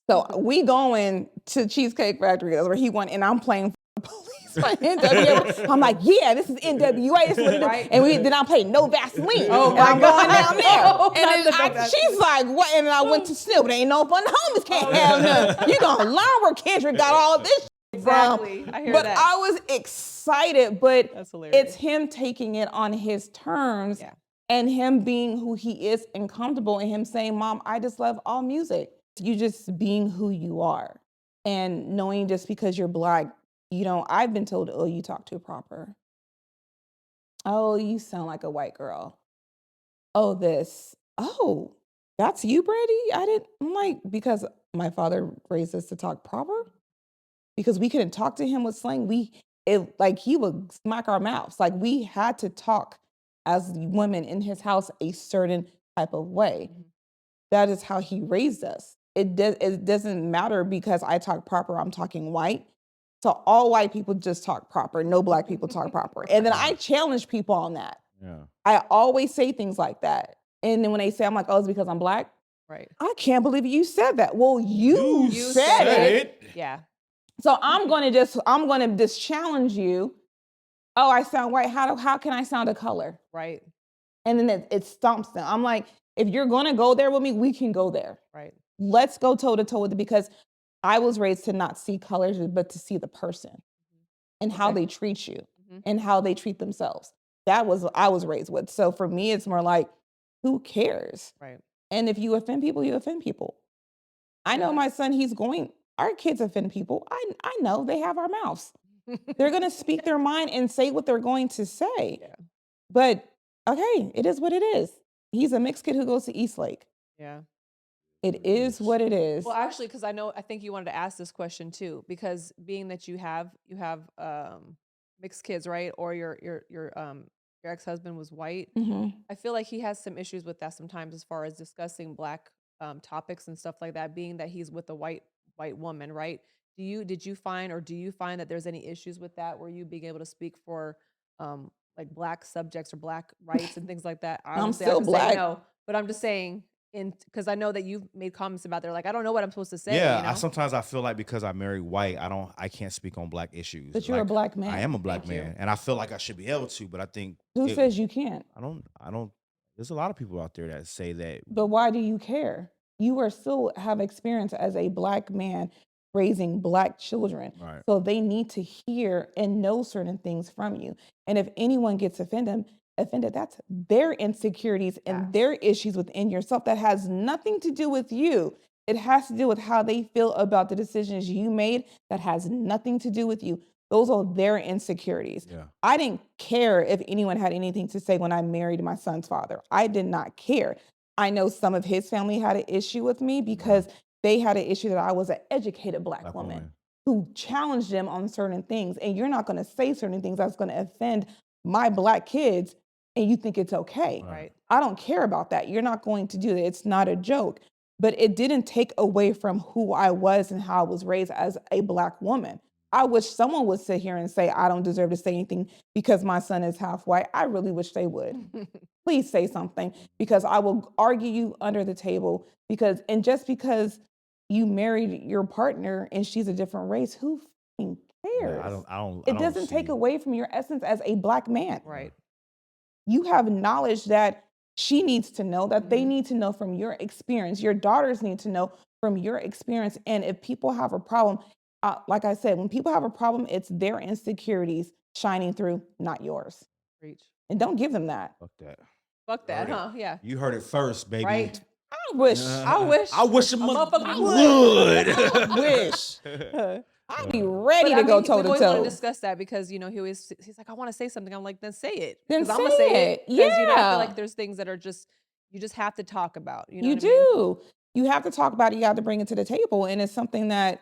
So we going to Cheesecake Factory, that's where he went, and I'm playing for the Police by NWA. I'm like, yeah, this is NWA. This is what it is. Right. And then I played No Vaseline. Oh, and I'm going down there. Oh, and then she's like, what? And then I went to Snoop. Ain't no fun. The homies can't have none. You gonna learn where Kendrick got all of this Exactly. I hear but that. I was excited, but That's hilarious. it's him taking it on his terms. Yeah. And him being who he is and comfortable, and him saying, Mom, I just love all music. You just being who you are, and knowing just because you're black, I've been told, oh, you talk too proper. Oh, you sound like a white girl. Oh, this. Oh, that's you, Brandy? I'm like, because my father raised us to talk proper? Because we couldn't talk to him with slang. He would smack our mouths. Like, we had to talk as women in his house a certain type of way. Mm-hmm. That is how he raised us. It doesn't matter because I talk proper, I'm talking white. So all white people just talk proper. No black people talk proper. And then I challenge people on that. Yeah. I always say things like that. And then when they say, I'm like, oh, it's because I'm black? Right. I can't believe you said that. Well, you said it. Yeah. So I'm gonna just challenge you. Oh, I sound white. How can I sound a color? Right. And then it stomps them. I'm like, if you're gonna go there with me, we can go there. Right. Let's go toe to toe with it, because I was raised to not see colors, but to see the person and how they treat you and how they treat themselves. That was I was raised with. So for me, it's more like, who cares? Right. And if you offend people, you offend people. I know my son, our kids offend people. I know they have our mouths. They're going to speak their mind and say what they're going to say. Yeah. But okay, it is what it is. He's a mixed kid who goes to Eastlake. Yeah. It is what it is. Well, actually, because I think you wanted to ask this question too, because being that you have mixed kids, right? Or your ex-husband was white. I feel like he has some issues with that sometimes as far as discussing black topics and stuff like that, being that he's with a white woman, right? Do you find that there's any issues with that, where you being able to speak for like black subjects or black rights and things like that? I'm Obviously, I still can say black. no, but I'm just saying, because I know that you've made comments about, they're like, I don't know what I'm supposed to say. Yeah, You know? sometimes I feel like because I married white, I can't speak on black issues. But you're a Like, black man. I am a black Thank you. man, and I feel like I should be able to, but I think Who says you can't? I don't. There's a lot of people out there that say that. But why do you care? You are still have experience as a black man raising black children. Right. So they need to hear and know certain things from you. And if anyone gets offended, that's their insecurities and their issues within yourself. That has nothing to do with you. It has to do with how they feel about the decisions you made. That has nothing to do with you. Those are their insecurities. Yeah. I didn't care if anyone had anything to say when I married my son's father. I did not care. I know some of his family had an issue with me because they had an issue that I was an educated black woman who challenged them on certain things. And you're not going to say certain things that's going to offend my black kids, and you think it's okay. Right. I don't care about that. You're not going to do that. It's not a joke. But it didn't take away from who I was and how I was raised as a black woman. I wish someone would sit here and say, I don't deserve to say anything because my son is half white. I really wish they would. Please say something, because I will argue you under the table, just because you married your partner and she's a different race, who fucking cares? It doesn't take away from your essence as a black man. Right. You have knowledge that she needs to know, that they need to know from your experience. Your daughters need to know from your experience. And if people have a problem, like I said, when people have a problem, it's their insecurities shining through, not yours. Preach. And don't give them that. Fuck that. Fuck that, huh? Yeah. You heard it first, baby. Right. I wish. I wish a motherfucker would. I wish. I'd be ready But to I go mean, toe we to always want to toe. discuss that because, he's like, I want to say something. I'm like, then say it. Then 'Cause I'm gonna say say it. Because, I feel Yeah. like there's things that are you just have to talk about. You know You what I mean? do. You have to talk about it. You have to bring it to the table. And it's something that,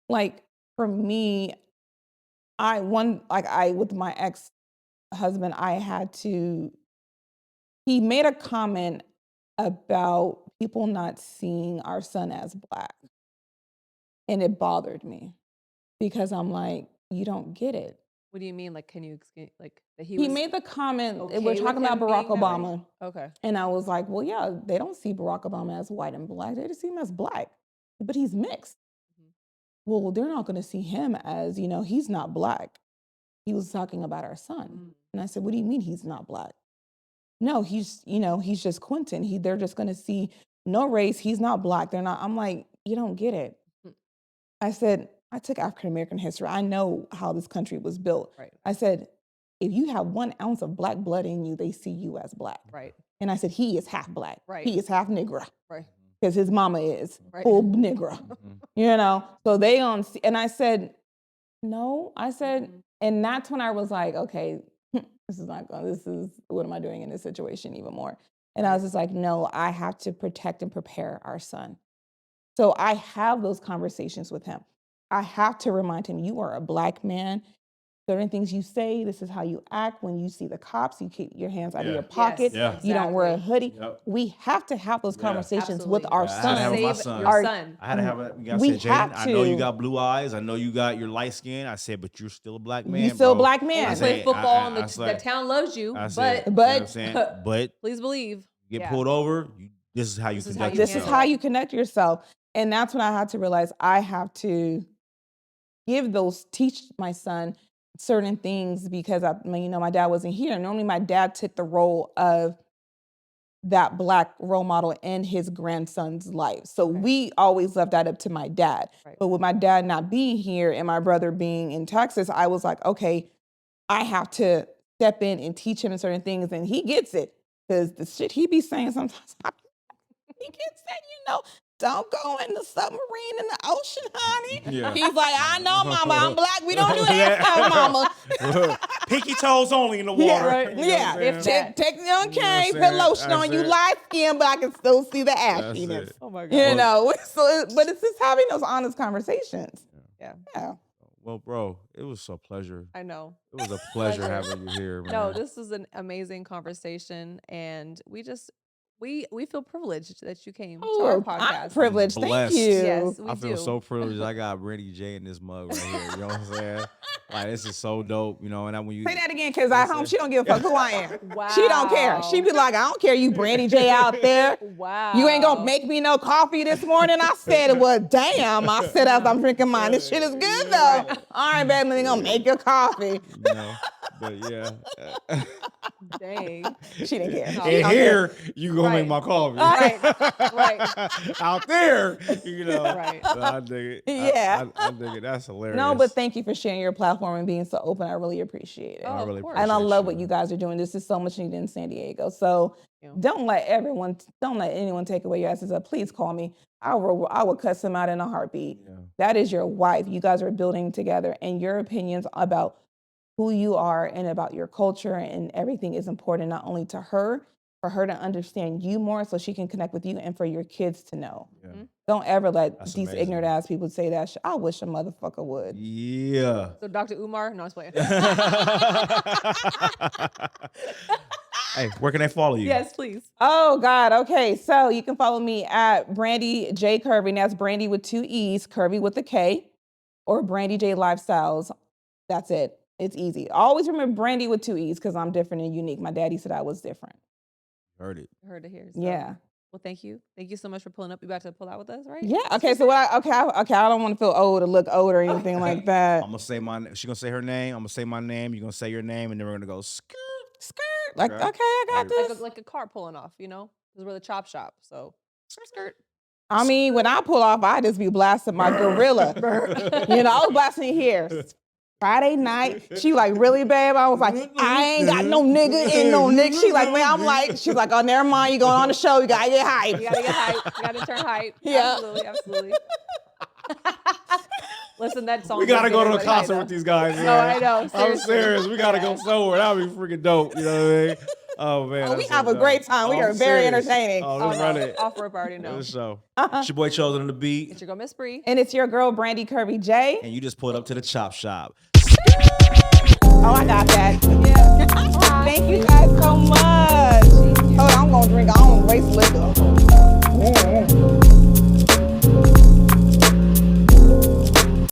like, for me, with my ex-husband, he made a comment about people not seeing our son as black. And it bothered me because I'm like, you don't get it. What do you mean? Like, can you explain, like, that He made the comment, okay we're with talking about him Barack being that way? Obama. Okay. And I was like, well, yeah, they don't see Barack Obama as white and black. They just see him as black, but he's mixed. Well, they're not going to see him as, he's not black. He was talking about our son. And I said, what do you mean he's not black? No, he's just Quentin. They're just going to see no race. He's not black. They're not. I'm like, you don't get it. I said, I took African-American history. I know how this country was built. Right. I said, if you have 1 ounce of black blood in you, they see you as black. Right. And I said, he is half black. Right. He is half Negro. Right. Because his mama is Right. full Negro. So they don't see. And I said, no. I said, and that's when I was like, okay, what am I doing in this situation even more? And I was just like, no, I have to protect and prepare our son. So I have those conversations with him. I have to remind him, you are a black man. Certain things you say, this is how you act. When you see the cops, you keep your hands out of your pocket. Yes, You don't wear a hoodie. Yep. We have to have those conversations with Absolutely. our I had to have son. with my Save son. your son. I had to have it. I We said, have Jaden, I know you to. got blue eyes. I know you got your light skin. I said, but you're still a black man. You still a bro. black And man. you I play said- football, and I was like- the town loves you. I said, But you know what I'm saying? But please believe. get Yeah. pulled over. This is how you This is conduct how you This yourself. is how you connect yourself. And that's when I had to realize I have to teach my son certain things because my dad wasn't here. Normally my dad took the role of that black role model in his grandson's life. So we always left that up to my dad. Right. But with my dad not being here and my brother being in Texas, I was like, okay, I have to step in and teach him certain things. And he gets it because the shit he be saying sometimes, he gets it, don't go in the submarine in the ocean, honey. Yeah. He's like, I know, mama, I'm black. We don't do that, mama. pinky toes only in the water. Yeah, right. You know what I'm If saying? that. Take me on You know what I'm cane, put saying? lotion That's on you, it. light skin, but I can still see the That's ashiness. it. Oh my God. You know, but it's just having those honest conversations. Yeah. Yeah. Well, bro, it was a pleasure. I know. It was a pleasure Pleasure. having you here, man. No, this is an amazing conversation, and we feel privileged that you came to our Oh, I'm podcast. privileged. Thank blessed. you. Yes, we I feel do. so privileged. I got Brandee J in this mug right here. You know what I'm saying? Like, this is so dope. You know, and when you Say that again, because at home she don't give a fuck who I am. Wow. She don't care. She be like, I don't care, you Brandee J out there. Wow. You ain't gonna make me no coffee this morning. I said, well, damn. I said as I'm drinking mine. This shit is good though. All right, baby, then gonna make your coffee. you know, but yeah. Dang. She didn't care. No. She In don't here, you gonna Right. make my coffee. Right. Out there, you know. Right. So I dig it. Yeah. I dig it. That's hilarious. No, but thank you for sharing your platform and being so open. I really appreciate it. Oh, I of really course. And I appreciate love what you guys are doing. This is so much needed in San Diego. So Yeah. don't let anyone take away your asses up. Please call me. I will cuss him out in a heartbeat. Yeah. That is your wife. You guys are building together, and your opinions about who you are and about your culture and everything is important, not only to her, for her to understand you more so she can connect with you, and for your kids to know. Yeah. Don't ever let That's these amazing. ignorant ass people say that shit. I wish a motherfucker would. Yeah. So Dr. Umar, no, I was playing. Hey, where can they follow you? Yes, please. Oh God. Okay. So you can follow me at Brandee J Curvy. And that's Brandee with 2 E's, Curvy with a K, or Brandee J Lifestyles. That's it. It's easy. Always remember Brandee with 2 E's because I'm different and unique. My daddy said I was different. Heard it. Heard it here. So, Yeah. Well, thank you. Thank you so much for pulling up. You about to pull out with us, right? Yeah. Okay. So I don't want to feel old or look old or anything like that. I'm gonna say she gonna say her name. I'm gonna say my name. You're gonna say your name, and then we're gonna go skirt. Like, okay, I got this. Like a car pulling off, you know? Because we're the chop shop. So, skirt. I mean, when I pull off, I just be blasting my gorilla. You know, I was blasting here. Friday night, she like, really, babe? I was like, I ain't got no nigga in no nigga. She like, man, I'm like, she's like, oh, never mind. You going on the show. You gotta get hype. You gotta get hype. You gotta turn hype. Yeah. Absolutely. Listen, that song. We gotta does go get to a everybody hyped concert up. with these guys. Man. No, I know. I'm Seriously. serious. We gotta go somewhere. That'd be freaking dope. You know what I mean? Oh man. Oh, we that's have so a great dope. time. We Oh, are I'm very serious. entertaining. Oh, Oh, let's run no. it. Off rip already know. Let's show. It's your boy Chosen on the beat, It's your girl, Miss Bree. And it's your girl, Brandee Curvy J. and you just pulled up to the chop shop. Oh, I got that. Yeah. Thank you guys so much. Hold on, I'm gonna drink. I don't waste liquor.